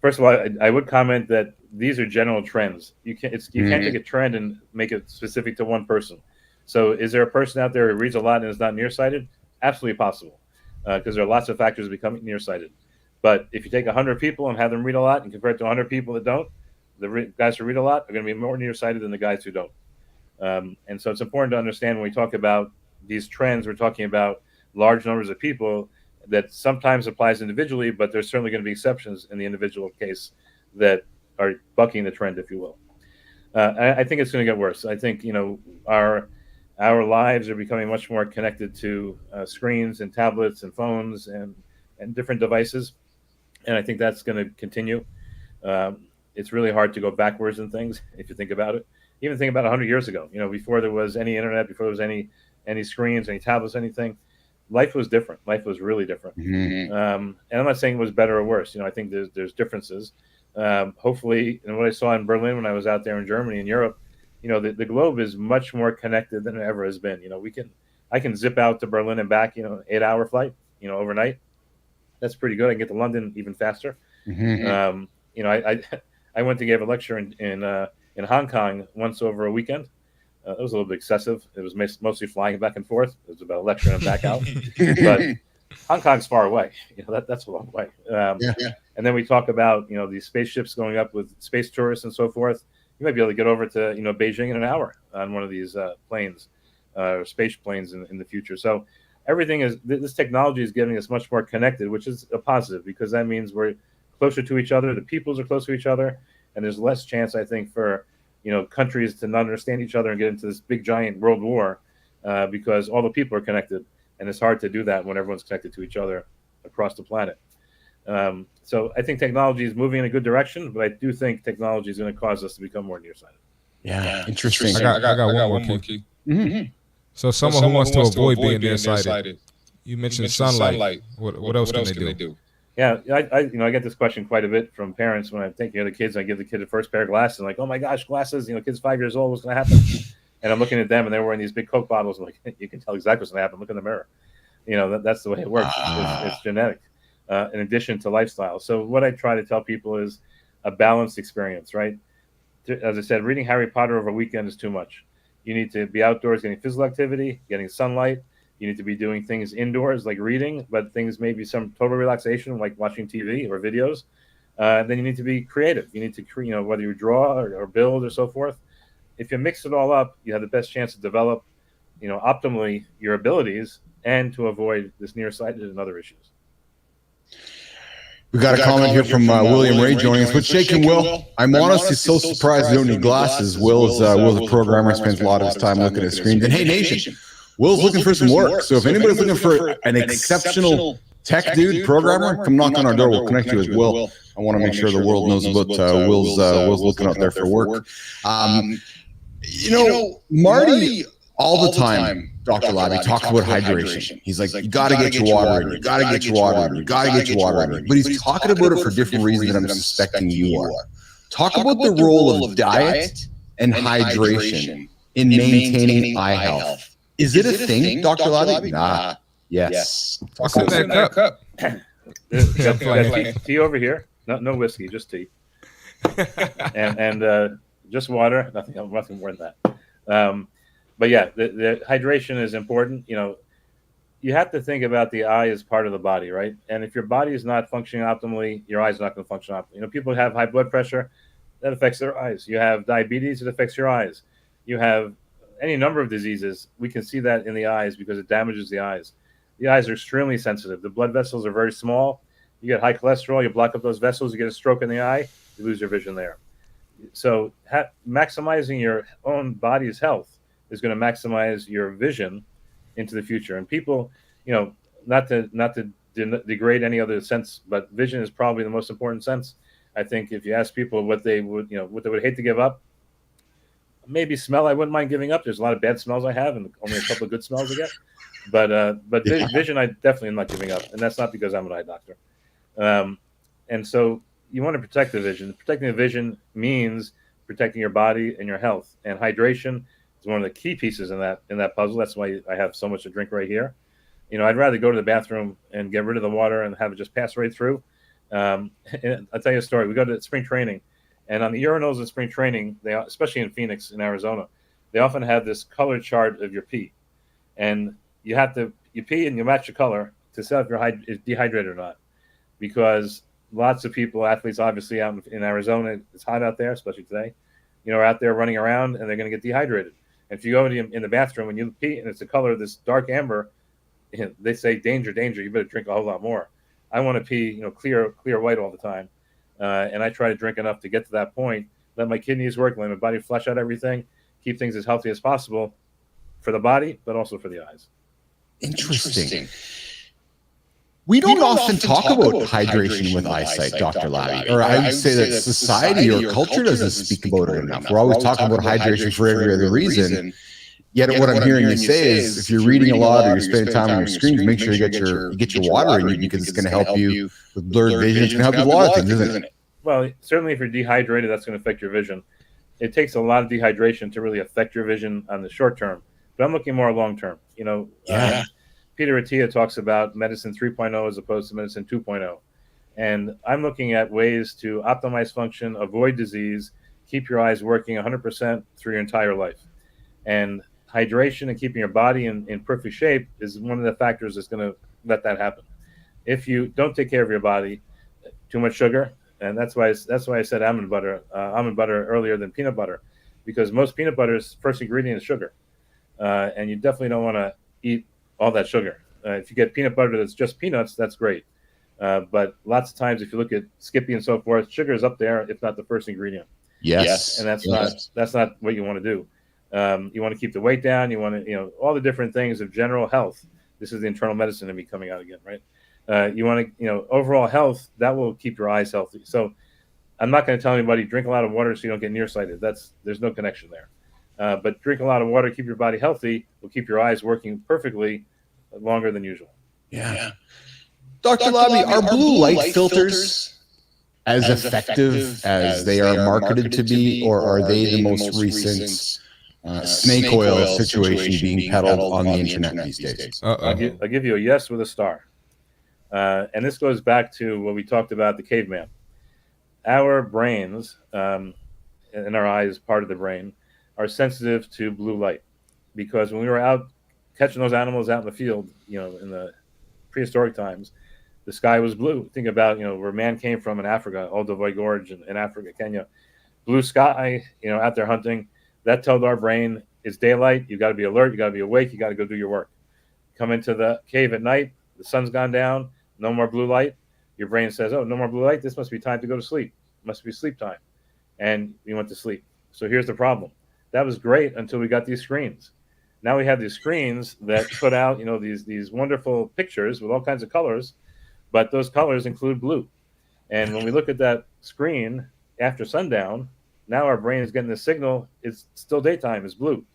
First of all, I would comment that these are general trends. You can't take a trend and make it specific to one person. So is there a person out there who reads a lot and is not nearsighted? Absolutely possible, because there are lots of factors becoming nearsighted. But if you take 100 people and have them read a lot and compare it to 100 people that don't, the guys who read a lot are going to be more nearsighted than the guys who don't. And so it's important to understand when we talk about these trends, we're talking about large numbers of people that sometimes applies individually, but there's certainly going to be exceptions in the individual case that are bucking the trend, if you will. I think it's going to get worse. I think, our lives are becoming much more connected to screens and tablets and phones and different devices. And I think that's going to continue. it's really hard to go backwards in things if you think about it. Even think about 100 years ago, before there was any internet, before there was any screens, any tablets, anything. Life was different. Life was really different. Mm-hmm. And I'm not saying it was better or worse. I think there's differences. Hopefully, and what I saw in Berlin when I was out there in Germany and Europe, the globe is much more connected than it ever has been. I can zip out to Berlin and back, 8-hour flight, overnight. That's pretty good. I can get to London even faster. Mm-hmm. I went to give a lecture in Hong Kong once over a weekend. It was a little bit excessive. It was mostly flying back and forth. It was about a lecture and back out. But Hong Kong's far away. That's a long way. And then we talk about these spaceships going up with space tourists and so forth. You might be able to get over to Beijing in an hour on one of these planes, or space planes in the future. So this technology is getting us much more connected, which is a positive, because that means we're closer to each other. The peoples are closer to each other, and there's less chance, I think, for countries to not understand each other and get into this big giant world war, because all the people are connected, and it's hard to do that when everyone's connected to each other across the planet. So I think technology is moving in a good direction, but I do think technology is going to cause us to become more nearsighted. Yeah, interesting. I got one more key. Mm-hmm. So someone who wants to avoid being nearsighted, you mentioned sunlight. What else can they do? Yeah, I get this question quite a bit from parents when I'm taking care of the kids. I give the kid the first pair of glasses. I'm like, oh my gosh, glasses! Kid's 5 years old. What's going to happen? And I'm looking at them, and they're wearing these big Coke bottles. I'm like, you can tell exactly what's going to happen. Look in the mirror. That's the way it works. It's genetic, in addition to lifestyle. So what I try to tell people is a balanced experience, right? As I said, reading Harry Potter over a weekend is too much. You need to be outdoors, getting physical activity, getting sunlight. You need to be doing things indoors like reading, but things maybe some total relaxation like watching TV or videos. Then you need to be creative. You need to, whether you draw or build or so forth. If you mix it all up, you have the best chance to develop, optimally your abilities and to avoid this nearsighted and other issues. We got a comment here from William Ray joining us. With Shaking Will, I'm honestly so surprised you don't need glasses. Will's a programmer, spends a lot of his time looking at screens. And hey, Nation, Will's looking for some work. So if anybody's looking for an exceptional tech dude, programmer, come knock on our door. We'll connect you with Will. I want to make sure the world knows about Will's looking out there for work. Marty, all the time, Dr. Labby talks about hydration. He's like, you got to get your water in. You got to get your water in. You got to get your water in. But he's talking about it for different reasons than I'm suspecting you are. Talk about the role of diet and hydration in maintaining eye health. Is it a thing, Dr. Labby? Nah. Yes. What's in that cup? Tea over here. No whiskey, just tea. and just water. Nothing more than that. But yeah, the hydration is important. You have to think about the eye as part of the body, right? And if your body is not functioning optimally, your eyes are not going to function optimally. People have high blood pressure, that affects their eyes. You have diabetes, it affects your eyes. You have any number of diseases. We can see that in the eyes because it damages the eyes. The eyes are extremely sensitive. The blood vessels are very small. You get high cholesterol, you block up those vessels, you get a stroke in the eye, you lose your vision there. So maximizing your own body's health is going to maximize your vision into the future. And people, not to degrade any other sense, but vision is probably the most important sense. I think if you ask people what they would hate to give up, maybe smell I wouldn't mind giving up. There's a lot of bad smells I have and only a couple of good smells I get. But vision I definitely am not giving up. And that's not because I'm an eye doctor. And so you want to protect the vision. Protecting the vision means protecting your body and your health. And hydration is one of the key pieces in that puzzle. That's why I have so much to drink right here. I'd rather go to the bathroom and get rid of the water and have it just pass right through. And I'll tell you a story. We go to spring training, and on the urinals in spring training, especially in Phoenix, in Arizona, they often have this color chart of your pee. And you pee and you match the color to see if you're dehydrated or not. Because lots of people, athletes, obviously out in Arizona, it's hot out there, especially today, are out there running around and they're going to get dehydrated. And if you go in the bathroom and you pee and it's the color of this dark amber, they say, danger, you better drink a whole lot more. I want to pee, clear white all the time. And I try to drink enough to get to that point, let my kidneys work, let my body flush out everything, keep things as healthy as possible for the body, but also for the eyes. Interesting. We don't often talk about hydration with eyesight, Dr. Labby. Or I would say that society or culture doesn't speak about it enough. We're always talking about hydration for every other reason. Yet what I'm hearing you say is if you're reading a lot or you're spending time on your screens, make sure you get your water in you, because it's going to help you with blurred vision. It's going to help you with a lot of things, isn't it? Well, certainly if you're dehydrated, that's going to affect your vision. It takes a lot of dehydration to really affect your vision on the short term. But I'm looking more long term. Peter Attia talks about medicine 3.0 as opposed to medicine 2.0. And I'm looking at ways to optimize function, avoid disease, keep your eyes working 100% through your entire life. And hydration and keeping your body in perfect shape is one of the factors that's going to let that happen. If you don't take care of your body, too much sugar, and that's why I said almond butter earlier than peanut butter, because most peanut butter's first ingredient is sugar, and you definitely don't want to eat all that sugar. If you get peanut butter that's just peanuts, that's great. But lots of times, if you look at Skippy and so forth, sugar is up there, if not the first ingredient. Yes, and that's not what you want to do. You want to keep the weight down. You want to, all the different things of general health. This is the internal medicine to be coming out again, right? You want to, overall health, that will keep your eyes healthy. So I'm not going to tell anybody drink a lot of water so you don't get nearsighted. There's no connection there. But drink a lot of water, keep your body healthy, will keep your eyes working perfectly longer than usual. Yeah. Dr. Labby, are blue light filters as effective as they are marketed to be, or are they the most recent snake oil situation being peddled on the internet these days? I'll give you a yes with a star. And this goes back to what we talked about, the caveman. Our brains, and our eyes, part of the brain, are sensitive to blue light, because when we were out catching those animals out in the field, in the prehistoric times, the sky was blue. Think about, where man came from in Africa, Olduvai Gorge in Africa, Kenya. Blue sky, out there hunting. That told our brain it's daylight. You got to be alert. You got to be awake. You got to go do your work. Come into the cave at night. The sun's gone down. No more blue light. Your brain says, oh, no more blue light. This must be time to go to sleep. It must be sleep time. And you went to sleep. So here's the problem. That was great until we got these screens. Now we have these screens that put out, these wonderful pictures with all kinds of colors, but those colors include blue. And when we look at that screen after sundown, now our brain is getting the signal. It's still daytime. It's blue.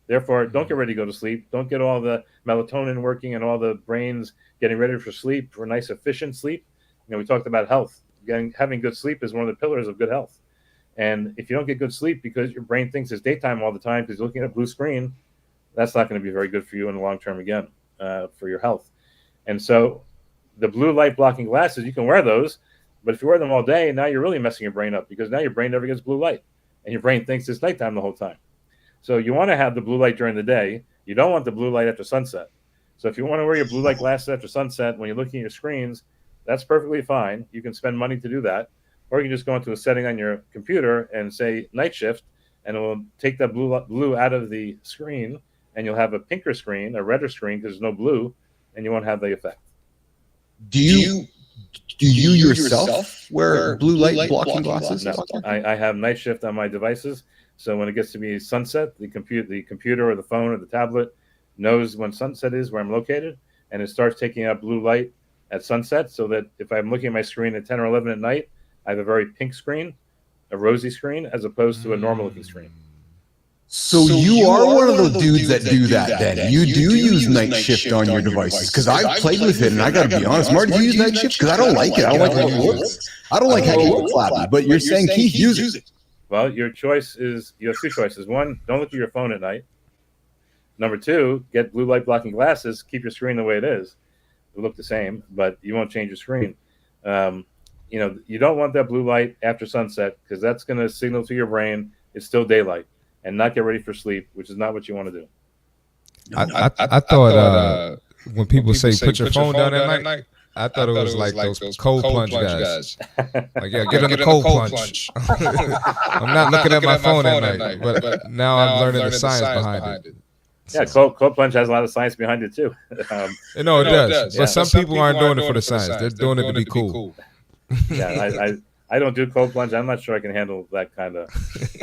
Therefore, don't get ready to go to sleep. Don't get all the melatonin working and all the brains getting ready for sleep, for nice, efficient sleep. We talked about health. Having good sleep is one of the pillars of good health. And if you don't get good sleep because your brain thinks it's daytime all the time because you're looking at a blue screen, that's not going to be very good for you in the long term again, for your health. And so the blue light blocking glasses, you can wear those, but if you wear them all day, now you're really messing your brain up, because now your brain never gets blue light and your brain thinks it's nighttime the whole time. So you want to have the blue light during the day. You don't want the blue light after sunset. So if you want to wear your blue light glasses after sunset when you're looking at your screens, that's perfectly fine. You can spend money to do that. Or you can just go into a setting on your computer and say night shift, and it will take that blue out of the screen, and you'll have a pinker screen, a redder screen, because there's no blue, and you won't have the effect. Do you yourself wear blue light blocking glasses? No, I have night shift on my devices. So when it gets to be sunset, the computer or the phone or the tablet knows when sunset is, where I'm located, and it starts taking out blue light at sunset, so that if I'm looking at my screen at 10 or 11 at night, I have a very pink screen, a rosy screen, as opposed to a normal looking screen. So you are one of those dudes that do that then. You do use night shift on your devices, because I've played with it, and I got to be honest, Marty, do you use night shift? Because I don't like it. I don't like how it looks. I don't like how it looks, Labby, but you're saying, Keith, use it. Well, you have two choices. One, don't look at your phone at night. Number two, get blue light blocking glasses. Keep your screen the way it is. It'll look the same, but you won't change your screen. You don't want that blue light after sunset, because that's going to signal to your brain it's still daylight, and not get ready for sleep, which is not what you want to do. I thought when people say put your phone down at night, I thought it was like those cold plunge guys. Like, yeah, get in the cold plunge. I'm not looking at my phone at night, but now I'm learning the science behind it. Yeah, cold plunge has a lot of science behind it too. No, it does. But some people aren't doing it for the science. They're doing it to be cool. Yeah, I don't do cold plunge. I'm not sure I can handle that kind of.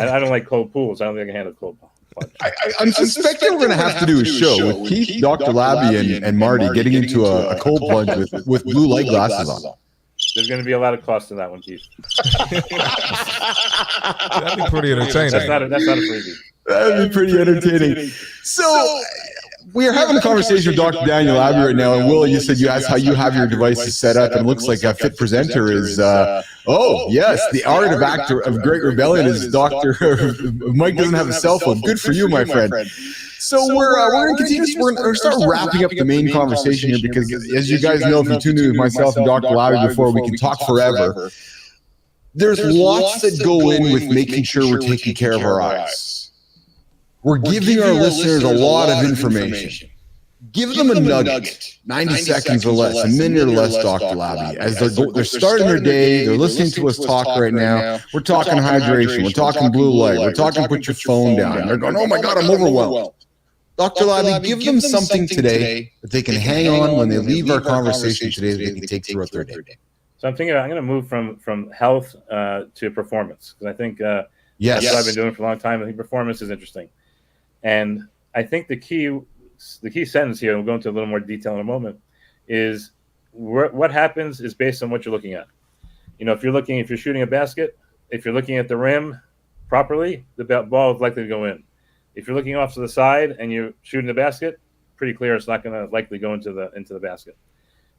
I don't like cold pools. I don't think I can handle cold punch. I'm suspecting we're going to have to do a show with Keith, Dr. Labby, and Marty getting into a cold plunge with blue light glasses on. There's going to be a lot of cost in that one, Keith. That'd be pretty entertaining. That's not a freebie. That'd be pretty entertaining. So we are having a conversation with Dr. Daniel Labby right now. And Will, you said you asked how you have your devices set up, and it looks like a Fit Presenter is, the art of actor of Great Rebellion is Dr. Mike doesn't have a cell phone. Good for you, my friend. So we're going to continue. We're going to start wrapping up the main conversation here because, as you guys know, if you tuned in with myself and Dr. Labby before, we can talk forever. There's lots that go in with making sure we're taking care of our eyes. We're giving our listeners a lot of information. Give them a nugget, 90 seconds or less, a minute or less, Dr. Labby. As they're starting their day, they're listening to us talk right now. We're talking hydration. We're talking blue light. We're talking put your phone down. They're going, oh my God, I'm overwhelmed. Dr. Labby, give them something today that they can hang on when they leave our conversation today that they can take throughout their day. So I'm thinking I'm going to move from health to performance, because I think that's what I've been doing for a long time. I think performance is interesting. And I think the key sentence here, and we'll go into a little more detail in a moment, is what happens is based on what you're looking at. You know, if you're shooting a basket, if you're looking at the rim properly, the ball is likely to go in. If you're looking off to the side and you're shooting the basket, pretty clear it's not going to likely go into the basket.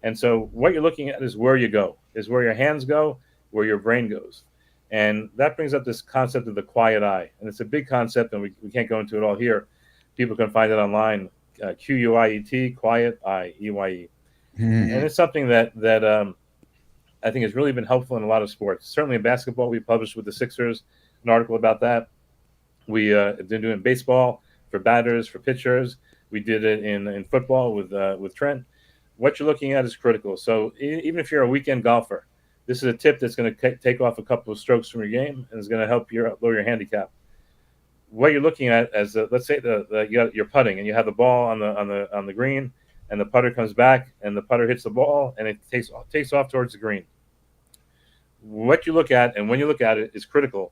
And so what you're looking at is where you go, is where your hands go, where your brain goes. And that brings up this concept of the quiet eye. And it's a big concept, and we can't go into it all here. People can find it online, QUIET, quiet eye, EYE. And it's something that I think has really been helpful in a lot of sports. Certainly in basketball, we published with the Sixers an article about that. We have been doing baseball for batters, for pitchers. We did it in football with Trent. What you're looking at is critical. So even if you're a weekend golfer, this is a tip that's going to take off a couple of strokes from your game and is going to help lower your handicap. What you're looking at as let's say you're putting and you have the ball on the green, and the putter comes back and the putter hits the ball and it takes off towards the green. What you look at and when you look at it is critical.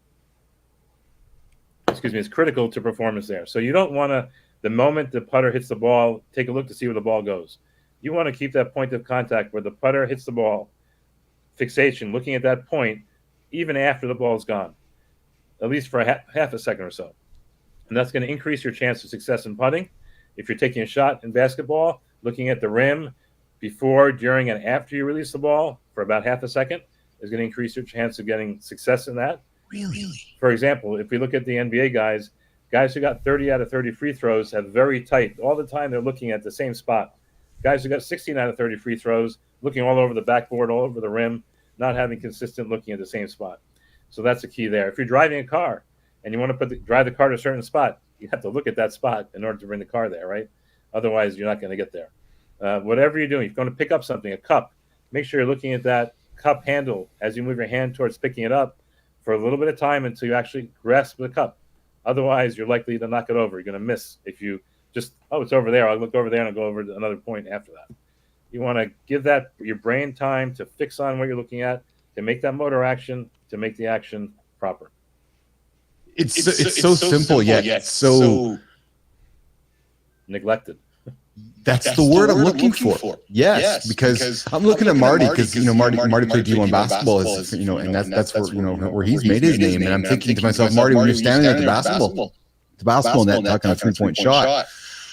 It's critical to performance there. So you don't want to, the moment the putter hits the ball, take a look to see where the ball goes. You want to keep that point of contact where the putter hits the ball, fixation, looking at that point, even after the ball is gone, at least for half a second or so. And that's going to increase your chance of success in putting. If you're taking a shot in basketball, looking at the rim before, during, and after you release the ball for about half a second is going to increase your chance of getting success in that. Really? For example, if we look at the NBA guys who got 30 out of 30 free throws have very tight. All the time they're looking at the same spot. Guys who got 16 out of 30 free throws, looking all over the backboard, all over the rim, not having consistent looking at the same spot. So that's the key there. If you're driving a car and you want to drive the car to a certain spot, you have to look at that spot in order to bring the car there, right? Otherwise, you're not going to get there. Whatever you're doing, if you're going to pick up something, a cup, make sure you're looking at that cup handle as you move your hand towards picking it up for a little bit of time until you actually grasp the cup. Otherwise, you're likely to knock it over. You're going to miss if you just, it's over there. I'll look over there and I'll go over to another point after that. You want to give that your brain time to fix on what you're looking at, to make that motor action, to make the action proper. It's so simple yet so neglected. That's the word I'm looking for. Yes, because I'm looking at Marty because Marty played D1 basketball, and that's where where he's made his name. And I'm thinking to myself, Marty, when you're standing at the basketball net talking a 3-point shot,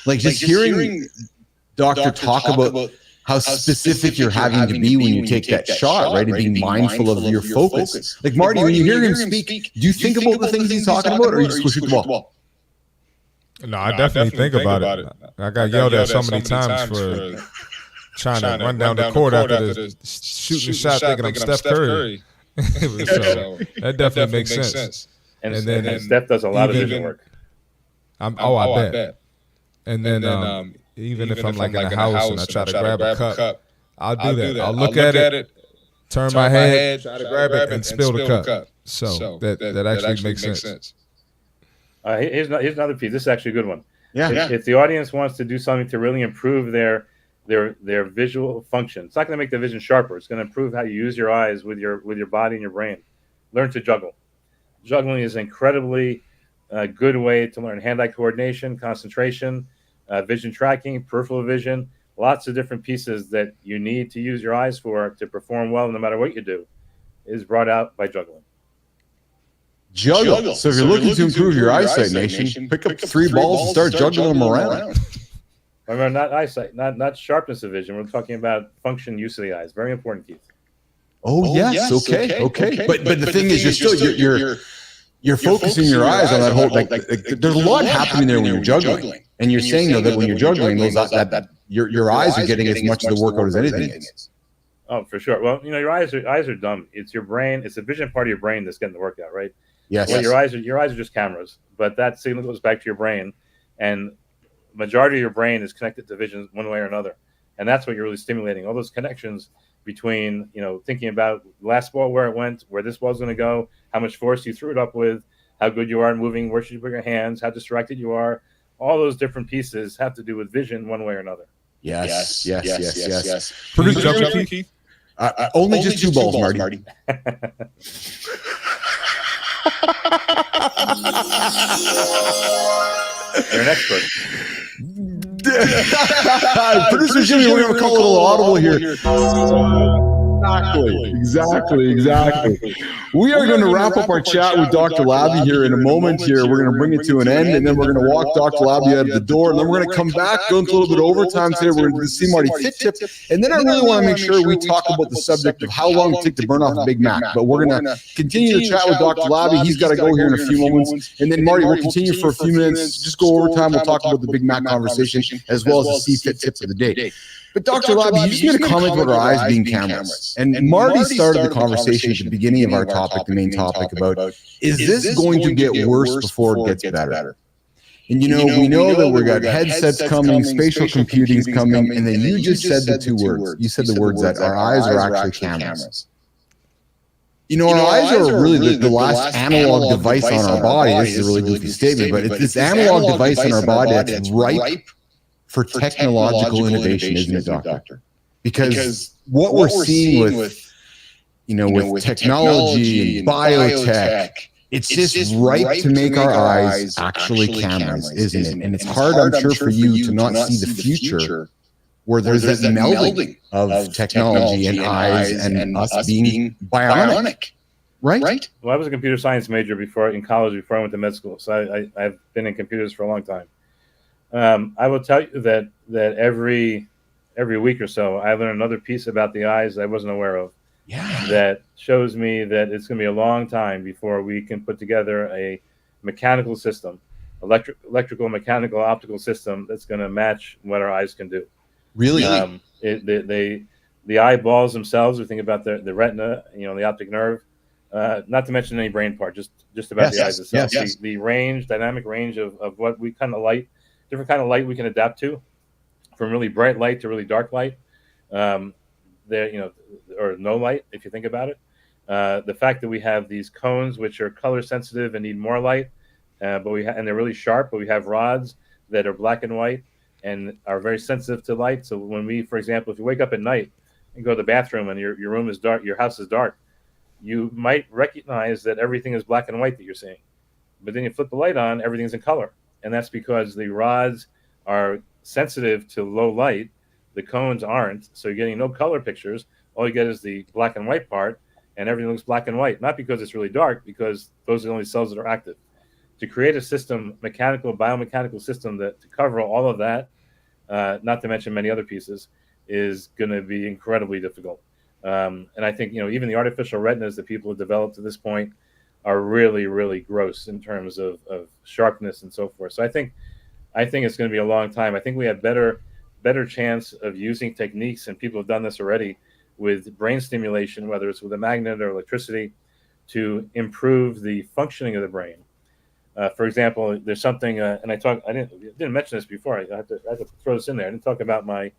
like just hearing Doctor talk about how specific you're having to be when you take that shot, right? And being mindful of your focus. Like Marty, when you hear him speak, do you think about the things he's talking about, or you just shoot the ball? No, I definitely think about it. I got yelled at so many times for trying to run down the court after the shooting shot thinking I'm Steph Curry. So that definitely makes sense. And then Steph does a lot of vision work. I bet. And then even if I'm like in a house and I try to grab a cup, I'll do that. I'll look at it, turn my head, try to grab it, and spill the cup. So that actually makes sense. Here's another piece. This is actually a good one. Yeah. If the audience wants to do something to really improve their visual function, it's not going to make the vision sharper. It's going to improve how you use your eyes with your body and your brain. Learn to juggle. Juggling is incredibly a good way to learn hand-eye coordination, concentration, vision tracking, peripheral vision, lots of different pieces that you need to use your eyes for to perform well no matter what you do, is brought out by juggling. Juggle. So if you're looking to improve your eyesight, nation, pick up 3 balls and start juggling them around. Remember, not eyesight, not sharpness of vision. We're talking about function, use of the eyes. Very important, Keith. Oh yes. Okay. But the thing is, you're focusing your eyes on that whole there's a lot happening there when you're juggling, and you're saying though that when you're juggling, that your eyes are getting as much of the workout as anything is. Oh, for sure. Well, your eyes are dumb. It's your brain. It's the vision part of your brain that's getting the workout, right? Yes. Well, your eyes are just cameras, but that signal goes back to your brain, and majority of your brain is connected to vision one way or another, and that's what you're really stimulating. All those connections between thinking about the last ball, where it went, where this ball's going to go, how much force you threw it up with, how good you are at moving, where should you put your hands, how distracted you are. All those different pieces have to do with vision one way or another. Yes. Producer juggling, Keith? Only just 2 balls, Marty. You're an expert. Producer Jimmy, we're going to call it a little audible here. Exactly. We are going to wrap up our chat with Dr. Labbe here in a moment here. We're going to bring it to an end, and then we're going to walk Dr. Labbe out of the door, and then we're going to come back, go into a little bit of overtime today. We're going to see Marty Fit Tip, and then I really want to make sure we talk about the subject of how long it takes to burn off a Big Mac. But we're going to continue the chat with Dr. Labbe. He's got to go here in a few moments, and then Marty, we'll continue for a few minutes. Just go overtime. We'll talk about the Big Mac conversation as well as the C-Fit Tip of the day. But Dr. Labbe, you just made a comment about our eyes being cameras. And Marty started the conversation at the beginning of our topic, the main topic, about is this going to get worse before it gets better? And we know that we've got headsets coming, spatial computing's coming, and then you just said the 2 words. You said the words that our eyes are actually cameras. Our eyes are really the last analog device on our body. This is a really goofy statement, but it's this analog device on our body that's ripe for technological innovation, isn't it, Doctor? Because what we're seeing with technology and biotech, it's just ripe to make our eyes actually cameras, isn't it? And it's hard, I'm sure, for you to not see the future where there's that melding of technology and eyes and us being bionic, right? Well, I was a computer science major in college before I went to med school, so I've been in computers for a long time. I will tell you that every week or so, I learn another piece about the eyes I wasn't aware of. Yeah. That shows me that it's going to be a long time before we can put together a mechanical system, electrical, mechanical, optical system that's going to match what our eyes can do. Really? The eyeballs themselves, we think about the retina, the optic nerve, not to mention any brain part, just about the eyes itself. Yes. The dynamic range of what we kind of light, different kind of light we can adapt to, from really bright light to really dark light, or no light, if you think about it. The fact that we have these cones which are color sensitive and need more light, and they're really sharp, but we have rods that are black and white and are very sensitive to light. So when we, for example, if you wake up at night and go to the bathroom and your room is dark, your house is dark, you might recognize that everything is black and white that you're seeing. But then you flip the light on, everything's in color. And that's because the rods are sensitive to low light. The cones aren't. So you're getting no color pictures. All you get is the black and white part, and everything looks black and white. Not because it's really dark, because those are the only cells that are active. To create a system, biomechanical system to cover all of that, not to mention many other pieces, is going to be incredibly difficult. And I think, even the artificial retinas that people have developed to this point are really, really gross in terms of sharpness and so forth. So I think it's going to be a long time. I think we have better chance of using techniques, and people have done this already with brain stimulation, whether it's with a magnet or electricity, to improve the functioning of the brain. For example, there's something, and I didn't mention this before. I have to throw this in there. I didn't talk about my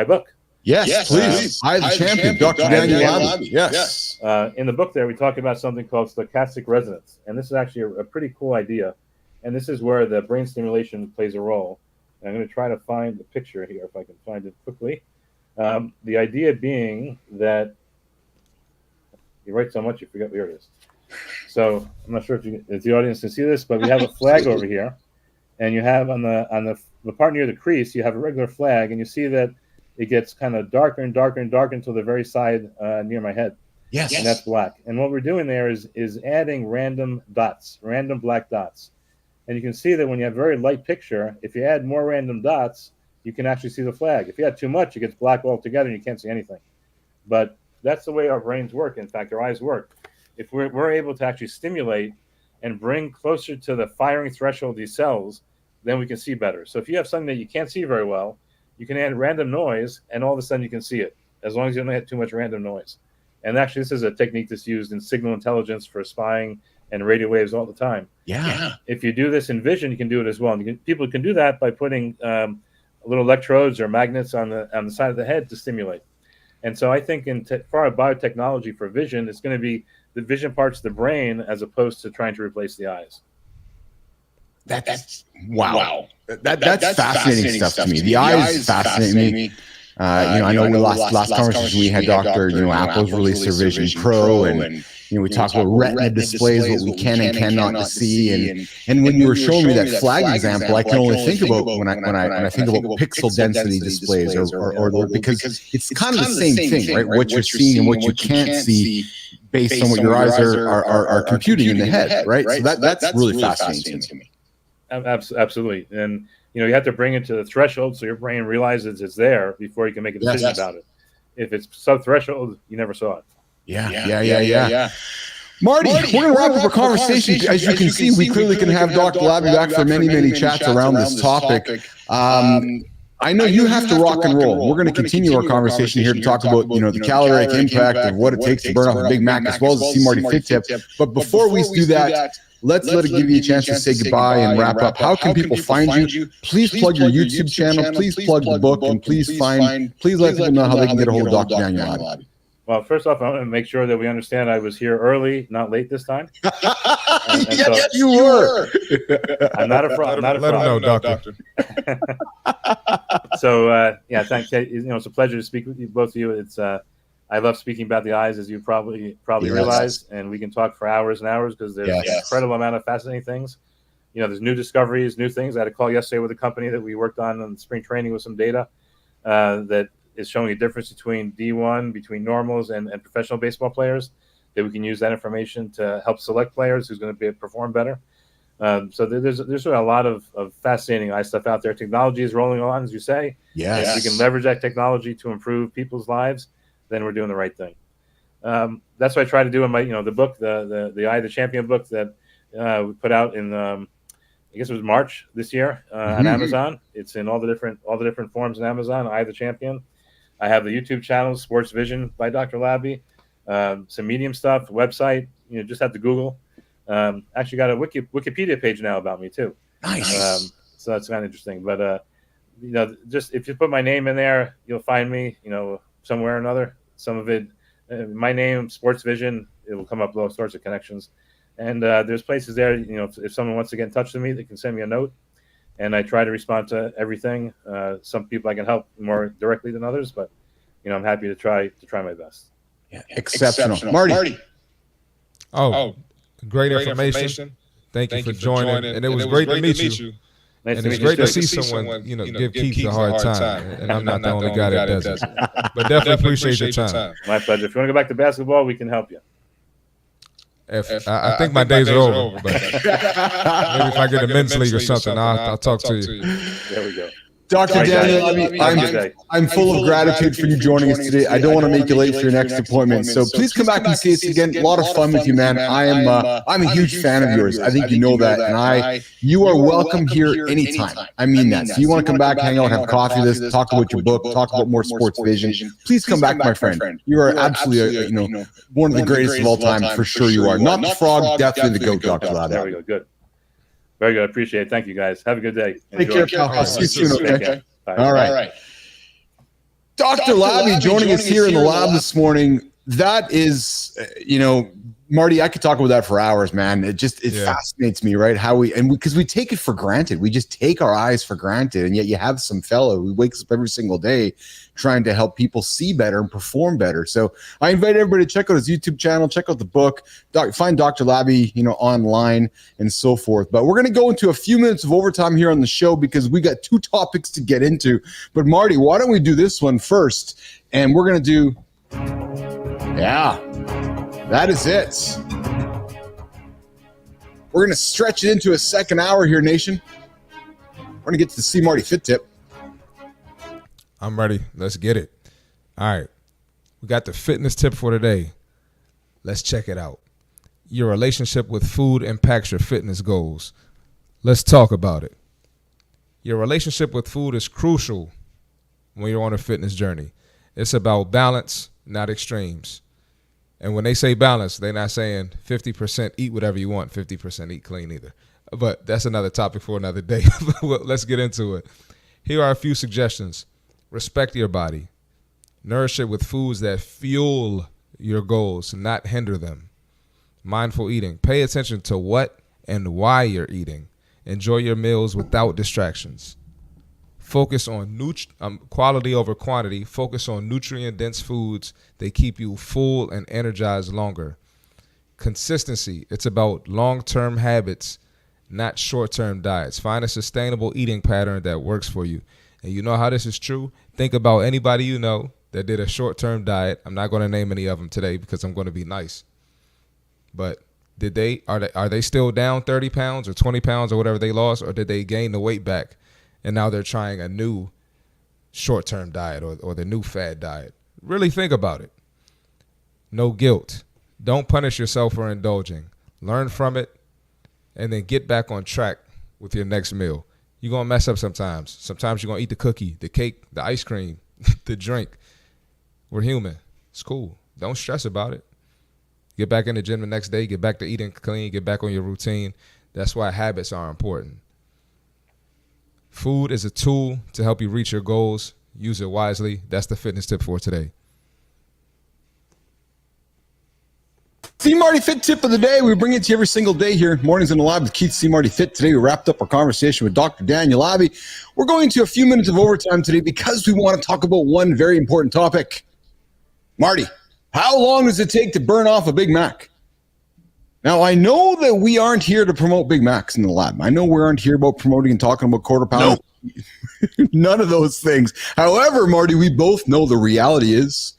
book. Yes, please. I, the champion, Dr. Daniel Labbe. Yes. In the book there, we talk about something called stochastic resonance. And this is actually a pretty cool idea. And this is where the brain stimulation plays a role. And I'm going to try to find the picture here, if I can find it quickly. The idea being that you write so much, you forget where it is. So I'm not sure if the audience can see this, but we have a flag over here, and you have on the part near the crease, you have a regular flag, and you see that it gets kind of darker and darker and darker until the very side near my head. Yes. And that's black. And what we're doing there is adding random dots, random black dots. And you can see that when you have a very light picture, if you add more random dots, you can actually see the flag. If you add too much, it gets black altogether and you can't see anything. But that's the way our brains work. In fact, our eyes work. If we're able to actually stimulate and bring closer to the firing threshold of these cells, then we can see better. So if you have something that you can't see very well, you can add random noise, and all of a sudden you can see it, as long as you don't add too much random noise. And actually, this is a technique that's used in signal intelligence for spying and radio waves all the time. Yeah. If you do this in vision, you can do it as well. And people can do that by putting little electrodes or magnets on the side of the head to stimulate. And so I think for biotechnology for vision, it's going to be the vision parts of the brain as opposed to trying to replace the eyes. That's wow. That's fascinating stuff to me. The eyes fascinate me. I know in the last conversation we had, Doctor, Apple's released their Vision Pro, and we talked about retina displays, what we can and cannot see, and when you were showing me that flag example, I can only think about when I think about pixel density displays, or because it's kind of the same thing, right? What you're seeing and what you can't see based on what your eyes are computing in the head, right? So that's really fascinating to me. Absolutely, and you have to bring it to the threshold so your brain realizes it's there before you can make a decision about it. If it's sub-threshold, you never saw it. Yeah. Marty, we're going to wrap up our conversation. As you can see, we clearly can have Dr. Labbe back for many chats around this topic. I know you have to rock and roll. We're going to continue our conversation here to talk about, the caloric impact of what it takes to burn off a Big Mac, as well as to see Marty Fit Tip. But before we do that, let's let it give you a chance to say goodbye and wrap up. How can people find you? Please plug your YouTube channel. Please plug the book, and please let people know how they can get a hold of Dr. Daniel Labbe. Well, first off, I want to make sure that we understand I was here early, not late this time. Yes, you were. I'm not a fraud. Let him know, Doctor. So, thanks. It's a pleasure to speak with you, both of you. I love speaking about the eyes, as you probably realize, and we can talk for hours and hours because there's an incredible amount of fascinating things. There's new discoveries, new things. I had a call yesterday with a company that we worked on spring training with some data that is showing a difference between D1, between normals and professional baseball players, that we can use that information to help select players who's going to perform better. So there's a lot of fascinating eye stuff out there. Technology is rolling on, as you say. Yes. If we can leverage that technology to improve people's lives, then we're doing the right thing. That's what I try to do in my, the book, the Eye of the Champion book that we put out in, I guess it was March this year on Amazon. It's in all the different forms on Amazon. Eye of the Champion. I have the YouTube channel, Sports Vision by Dr. Labbe. Some Medium stuff, website. Just have to Google. Actually got a Wikipedia page now about me too. Nice. So that's kind of interesting. But just if you put my name in there, you'll find me. Somewhere or another. Some of it, my name, Sports Vision, it will come up with all sorts of connections. And there's places there, if someone wants to get in touch with me, they can send me a note. And I try to respond to everything. Some people I can help more directly than others, but I'm happy to try my best. Yeah, exceptional. Marty. Oh, great information. Thank you for joining. And it was great to meet you. Nice And to it's meet you great to too. see someone, give Keith a hard time. And I'm not the only guy that does it. But definitely appreciate your time. My pleasure. If you want to go back to basketball, we can help you. I think my days are over. But maybe if I get a men's league or something, I'll talk to you. There we go. Dr. Daniel, I'm full of gratitude for you joining us today. I don't want to make you late for your next appointment, so please come back and see us again. A lot of fun with you, man. I'm a huge fan of yours. I think you know that, and you are welcome here anytime. I mean that. So you want to come back, hang out, have coffee with us, talk about your book, talk about more sports vision. Please come back, my friend. You are absolutely, one of the greatest of all time, for sure. You are not the frog, definitely the GOAT, Dr. Labbe. There we go. Good. Very good. I appreciate it. Thank you, guys. Have a good day. Take care, pal. I'll see you soon, okay? All right. Dr. Dr. Labbe joining us here in the lab this morning. That is, Marty, I could talk about that for hours, man. It fascinates me, right? Because we take it for granted. We just take our eyes for granted. And yet you have some fellow who wakes up every single day trying to help people see better and perform better. So I invite everybody to check out his YouTube channel, check out the book, find Dr. Labbe, online and so forth. But we're going to go into a few minutes of overtime here on the show because we got 2 topics to get into. But Marty, why don't we do this one first? And we're going to do, that is it. We're going to stretch it into a second hour here, nation. We're going to get to the See Marty Fit Tip. I'm ready. Let's get it. All right. We got the fitness tip for today. Let's check it out. Your relationship with food impacts your fitness goals. Let's talk about it. Your relationship with food is crucial when you're on a fitness journey. It's about balance, not extremes. And when they say balance, they're not saying 50% eat whatever you want, 50% eat clean either. But that's another topic for another day. Let's get into it. Here are a few suggestions. Respect your body. Nourish it with foods that fuel your goals, not hinder them. Mindful eating. Pay attention to what and why you're eating. Enjoy your meals without distractions. Focus on quality over quantity. Focus on nutrient-dense foods. They keep you full and energized longer. Consistency. It's about long-term habits, not short-term diets. Find a sustainable eating pattern that works for you. And you know how this is true? Think about anybody you know that did a short-term diet. I'm not going to name any of them today because I'm going to be nice. But are they still down 30 pounds or 20 pounds or whatever they lost, or did they gain the weight back? And now they're trying a new short-term diet or the new fad diet. Really think about it. No guilt. Don't punish yourself for indulging. Learn from it and then get back on track with your next meal. You're going to mess up sometimes. Sometimes you're going to eat the cookie, the cake, the ice cream, the drink. We're human. It's cool. Don't stress about it. Get back in the gym the next day. Get back to eating clean. Get back on your routine. That's why habits are important. Food is a tool to help you reach your goals. Use it wisely. That's the fitness tip for today. See Marty Fit Tip of the day. We bring it to you every single day here. Mornings in the Lab with Keith See Marty Fit. Today we wrapped up our conversation with Dr. Daniel Labbe. We're going to a few minutes of overtime today because we want to talk about one very important topic. Marty, how long does it take to burn off a Big Mac? Now, I know that we aren't here to promote Big Macs in the lab. I know we aren't here about promoting and talking about quarter pound. No. None of those things. However, Marty, we both know the reality is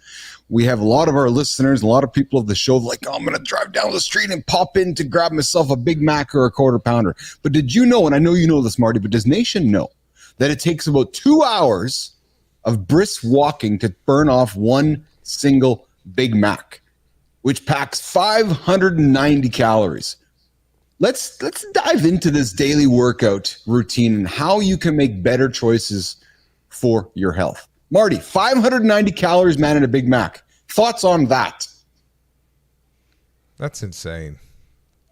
we have a lot of our listeners, a lot of people of the show like, I'm going to drive down the street and pop in to grab myself a Big Mac or a quarter pounder. But did you know, and I know you know this, Marty, but does Nation know that it takes about 2 hours of brisk walking to burn off one single Big Mac, which packs 590 calories. Let's dive into this daily workout routine and how you can make better choices for your health. Marty, 590 calories, man, in a Big Mac. Thoughts on that? That's insane.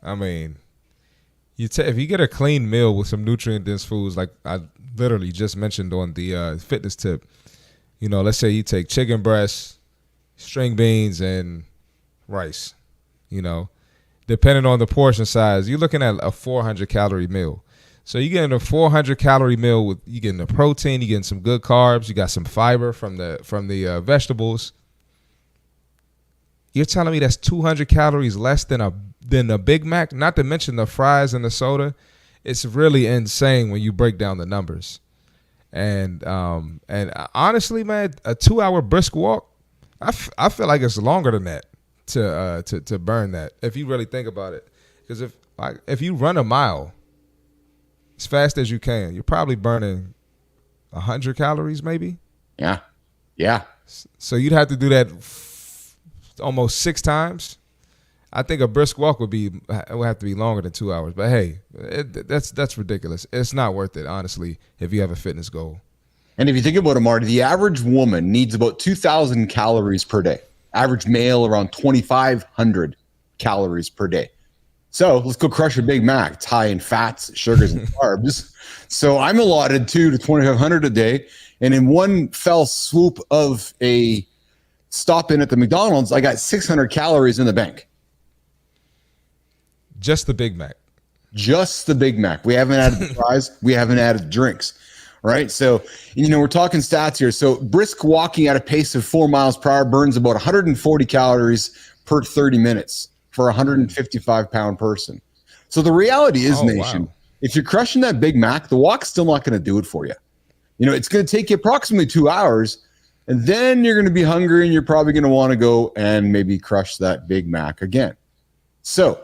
I mean, if you get a clean meal with some nutrient-dense foods, like I literally just mentioned on the fitness tip, let's say you take chicken breast, string beans, and rice, depending on the portion size, you're looking at a 400-calorie meal. So you're getting a 400-calorie meal with you getting the protein, you're getting some good carbs, you got some fiber from the vegetables. You're telling me that's 200 calories less than a Big Mac, not to mention the fries and the soda. It's really insane when you break down the numbers. And honestly, man, a 2-hour brisk walk, I feel like it's longer than that to burn that, if you really think about it. Because if you run a mile as fast as you can, you're probably burning 100 calories maybe. Yeah. So you'd have to do that almost 6 times. I think a brisk walk would have to be longer than 2 hours. But hey, that's ridiculous. It's not worth it, honestly, if you have a fitness goal. And if you think about it, Marty, the average woman needs about 2,000 calories per day. Average male around 2,500 calories per day. So let's go crush a Big Mac. It's high in fats, sugars, and carbs. So I'm allotted 2,000 to 2,500 a day. And in one fell swoop of a stop in at the McDonald's, I got 600 calories in the bank. Just the Big Mac. Just the Big Mac. We haven't added the fries. We haven't added the drinks. Right. So, we're talking stats here. So brisk walking at a pace of 4 miles per hour burns about 140 calories per 30 minutes for a 155-pound person. So the reality is, Nation, wow, if you're crushing that Big Mac, the walk's still not going to do it for you. It's going to take you approximately 2 hours, and then you're going to be hungry and you're probably going to want to go and maybe crush that Big Mac again. So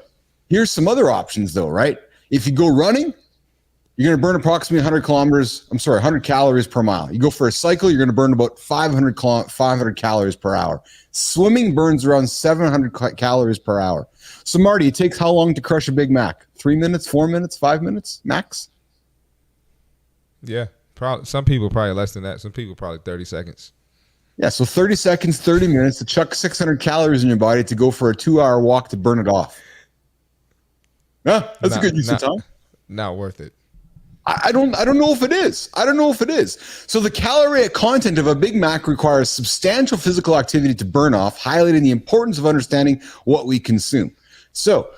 here's some other options though, right? If you go running, you're going to burn approximately 100 calories per mile. You go for a cycle, you're going to burn about 500 calories per hour. Swimming burns around 700 calories per hour. So Marty, it takes how long to crush a Big Mac? 3 minutes, 4 minutes, 5 minutes max? Yeah, probably. Some people probably less than that. Some people probably 30 seconds. Yeah, so 30 seconds, 30 minutes to chuck 600 calories in your body to go for a 2-hour walk to burn it off. Yeah, that's a good use of time. Not worth it. I don't know if it is. I don't know if it is. So the calorie content of a Big Mac requires substantial physical activity to burn off, highlighting the importance of understanding what we consume. So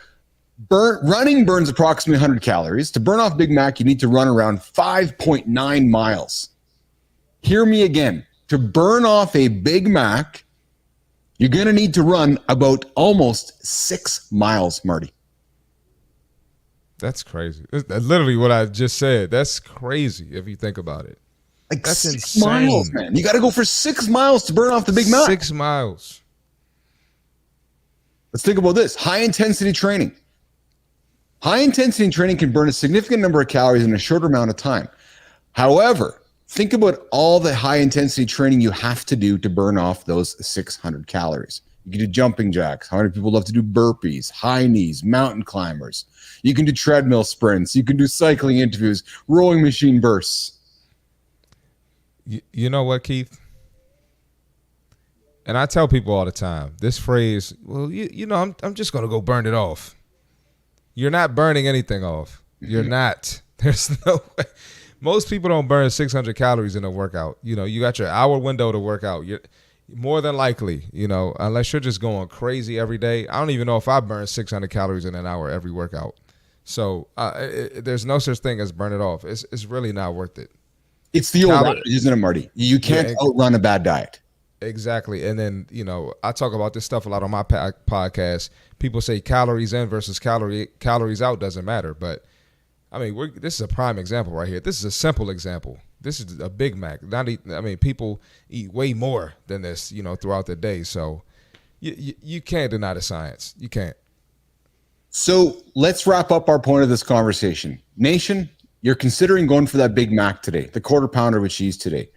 running burns approximately 100 calories. To burn off Big Mac, you need to run around 5.9 miles. Hear me again. To burn off a Big Mac, you're going to need to run about almost 6 miles, Marty. That's crazy. That's literally what I just said. That's crazy if you think about it. Like that's 6 insane. miles, man. You got to go for 6 miles to burn off the Big Mac. 6 miles. Let's think about this. High-intensity training. High-intensity training can burn a significant number of calories in a short amount of time. However, think about all the high-intensity training you have to do to burn off those 600 calories. You can do jumping jacks. How many people love to do burpees, high knees, mountain climbers? You can do treadmill sprints. You can do cycling interviews, rowing machine bursts. You know what, Keith? And I tell people all the time, this phrase, well, I'm just going to go burn it off. You're not burning anything off. You're not. There's no way. Most people don't burn 600 calories in a workout. You got your hour window to work out. You're more than likely, unless you're just going crazy every day. I don't even know if I burn 600 calories in an hour every workout. So there's no such thing as burn it off. It's really not worth it. It's the old adage, isn't it, Marty? You can't outrun a bad diet. Exactly. And then, I talk about this stuff a lot on my podcast. People say calories in versus calories out doesn't matter. But, I mean, this is a prime example right here. This is a simple example. This is a Big Mac. People eat way more than this, throughout the day. So you can't deny the science. You can't. So let's wrap up our point of this conversation. Nation, you're considering going for that Big Mac today, the quarter pounder with cheese today.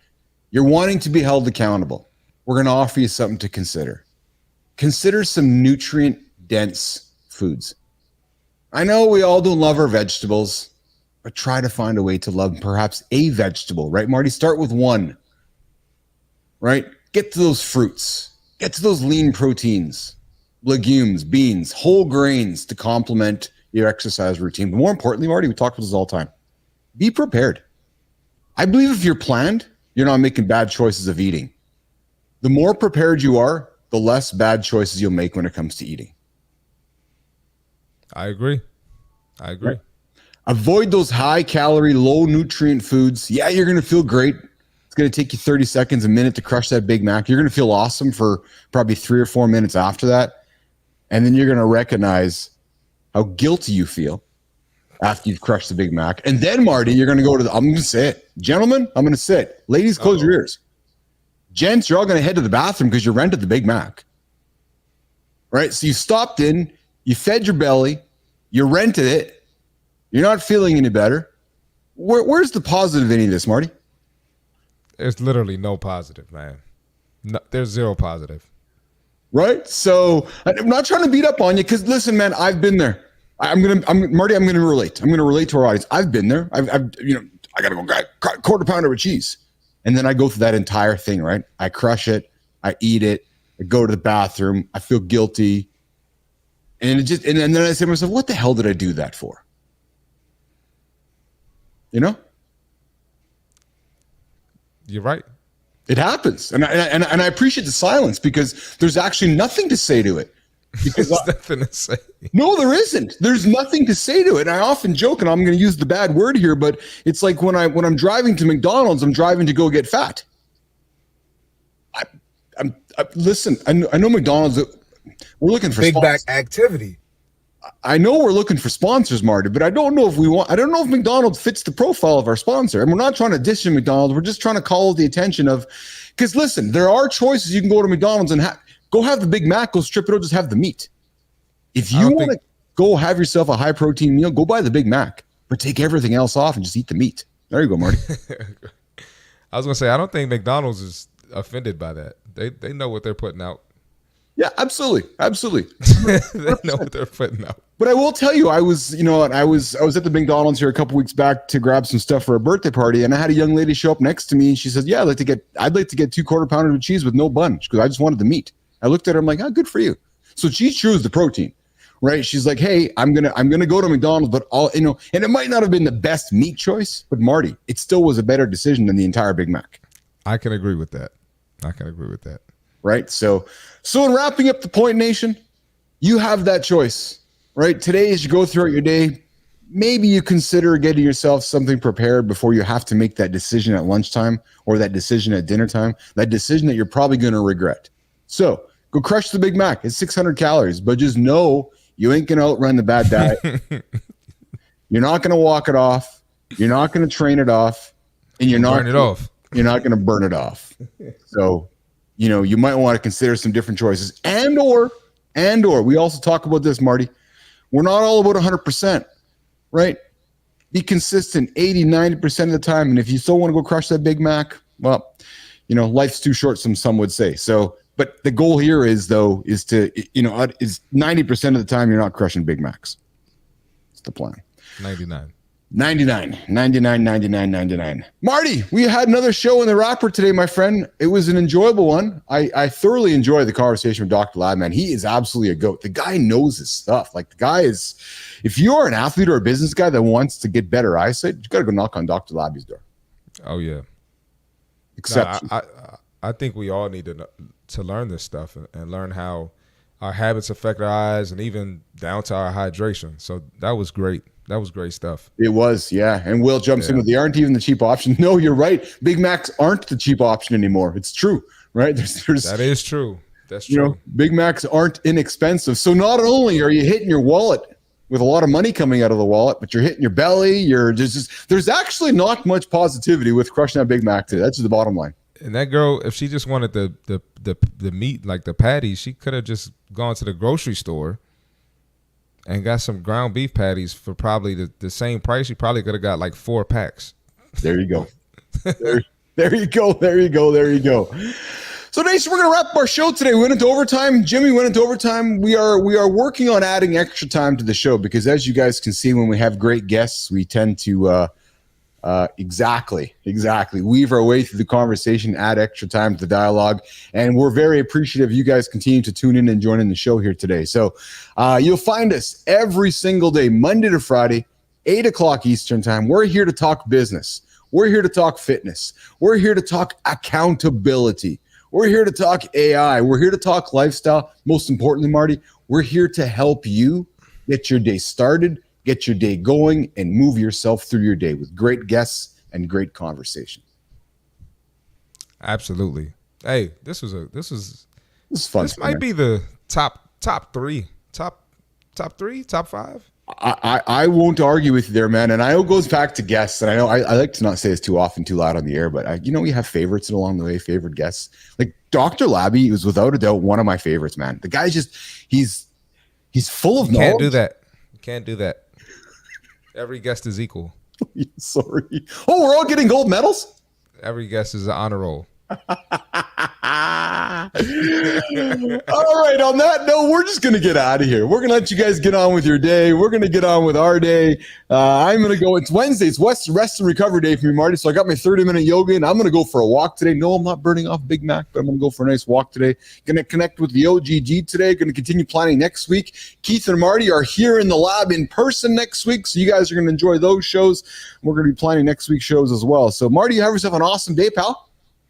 You're wanting to be held accountable. We're going to offer you something to consider. Consider some nutrient-dense foods. I know we all don't love our vegetables, but try to find a way to love perhaps a vegetable, right, Marty? Start with one, right? Get to those fruits. Get to those lean proteins, legumes, beans, whole grains to complement your exercise routine. But more importantly, Marty, we talk about this all the time. Be prepared. I believe if you're planned, you're not making bad choices of eating. The more prepared you are, the less bad choices you'll make when it comes to eating. I agree. Right. Avoid those high calorie, low nutrient foods. Yeah, you're going to feel great. It's going to take you 30 seconds, a minute to crush that Big Mac. You're going to feel awesome for probably 3 or 4 minutes after that. And then you're going to recognize how guilty you feel after you've crushed the Big Mac. And then, Marty, you're going to go to I'm going to sit. Gentlemen, I'm going to sit. Ladies, close your ears. Gents, you're all going to head to the bathroom because you rented the Big Mac. Right? So you stopped in, you fed your belly, you rented it, you're not feeling any better. Where's the positive in any of this, Marty? There's literally no positive, man. No, there's zero positive. Right? So I'm not trying to beat up on you because listen, man, I've been there. Marty, I'm gonna relate. I'm gonna relate to our audience. I've been there. I gotta go quarter pounder with cheese. And then I go through that entire thing, right? I crush it, I eat it, I go to the bathroom, I feel guilty. And then I say to myself, what the hell did I do that for? You're right. It happens. And I appreciate the silence because there's actually nothing to say to it. Because There's nothing to say. no, there isn't. There's nothing to say to it. And I often joke, and I'm going to use the bad word here, but it's like when I'm driving to McDonald's, I'm driving to go get fat. Listen. I know McDonald's. We're looking for Big sponsors. back activity. I know we're looking for sponsors, Marty, but I don't know if we want. I don't know if McDonald's fits the profile of our sponsor. And we're not trying to diss McDonald's. We're just trying to call the attention of, because listen, there are choices. You can go to McDonald's and go have the Big Mac. Go strip it out. Just have the meat. If you want to go have yourself a high protein meal, go buy the Big Mac, but take everything else off and just eat the meat. There you go, Marty. I was gonna say I don't think McDonald's is offended by that. They know what they're putting out. Yeah, absolutely. They know what they're putting out. But I will tell you, I was at the McDonald's here a couple weeks back to grab some stuff for a birthday party, and I had a young lady show up next to me, and she said, "Yeah, I'd like to get 2 quarter pounders of cheese with no bun," because I just wanted the meat. I looked at her, I'm like, "Oh, good for you." So she chose the protein, right? She's like, "Hey, I'm gonna go to McDonald's, but and it might not have been the best meat choice, but Marty, it still was a better decision than the entire Big Mac." I can agree with that. Right. So in wrapping up the Point Nation, you have that choice, right? Today, as you go throughout your day, maybe you consider getting yourself something prepared before you have to make that decision at lunchtime or that decision at dinner time, that decision that you're probably going to regret. So go crush the Big Mac. It's 600 calories, but just know you ain't going to outrun the bad diet. You're not going to walk it off. You're not going to train it off. And you're not You're not going to burn it off. So, you might want to consider some different choices. And or we also talk about this, Marty. We're not all about 100%, right? Be consistent 80, 90% of the time. And if you still want to go crush that Big Mac, well, life's too short, some would say. So, but the goal here is 90% of the time you're not crushing Big Macs. It's the plan. 99. Marty, we had another show in the wrapper today, my friend. It was an enjoyable one. I thoroughly enjoyed the conversation with Dr. Lab, man. He is absolutely a goat. The guy knows his stuff. Like, the guy is, if you're an athlete or a business guy that wants to get better eyesight, you got to go knock on Dr. Labby's door. Oh, yeah. Except I think we all need to learn this stuff and learn how our habits affect our eyes and even down to our hydration. So that was great. That was great stuff. It was, yeah. And Will jumps in with, they aren't even the cheap option. No, you're right. Big Macs aren't the cheap option anymore. It's true, right? That is true. That's true. Big Macs aren't inexpensive. So not only are you hitting your wallet with a lot of money coming out of the wallet, but you're hitting your belly. There's actually not much positivity with crushing that Big Mac today. That's the bottom line. And that girl, if she just wanted the meat, like the patties, she could have just gone to the grocery store and got some ground beef patties for probably the same price. She probably could have got like 4 packs. There you go. there you go. So, Nation, we're going to wrap up our show today. We went into overtime. Jimmy went into overtime. We are working on adding extra time to the show because, as you guys can see, when we have great guests, we tend to exactly weave our way through the conversation, add extra time to the dialogue, and we're very appreciative you guys continue to tune in and join in the show here today. So you'll find us every single day, Monday to Friday, 8 o'clock Eastern time. We're here to talk business. We're here to talk fitness. We're here to talk accountability. We're here to talk AI. We're here to talk lifestyle. Most importantly, Marty, we're here to help you get your day started, get your day going, and move yourself through your day with great guests and great conversation. Absolutely. Hey, this is fun. This might be the top 3, top 5. I won't argue with you there, man. And I know it goes back to guests. And I know I like to not say this too often, too loud on the air, but we have favorites along the way, favorite guests. Like Dr. Labby was without a doubt one of my favorites, man. The guy he's full of knowledge. Can't do that. Every guest is equal. Sorry. Oh, we're all getting gold medals? Every guest is an honor roll. All right, on that note, we're just going to get out of here. We're going to let you guys get on with your day. We're going to get on with our day. I'm going to go. It's Wednesday. It's rest and recovery day for me, Marty. So I got my 30-minute yoga and I'm going to go for a walk today. No, I'm not burning off Big Mac, but I'm going to go for a nice walk today. Going to connect with the OGG today. Going to continue planning next week. Keith and Marty are here in the lab in person next week, so you guys are going to enjoy those shows. We're going to be planning next week's shows as well. So, Marty, you have yourself an awesome day, pal.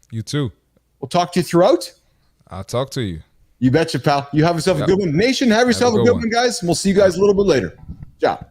You too. We'll talk to you throughout. I'll talk to you. You betcha, pal. You have yourself a good one. Nation, have yourself a good one, guys. We'll see you guys a little bit later. Ciao.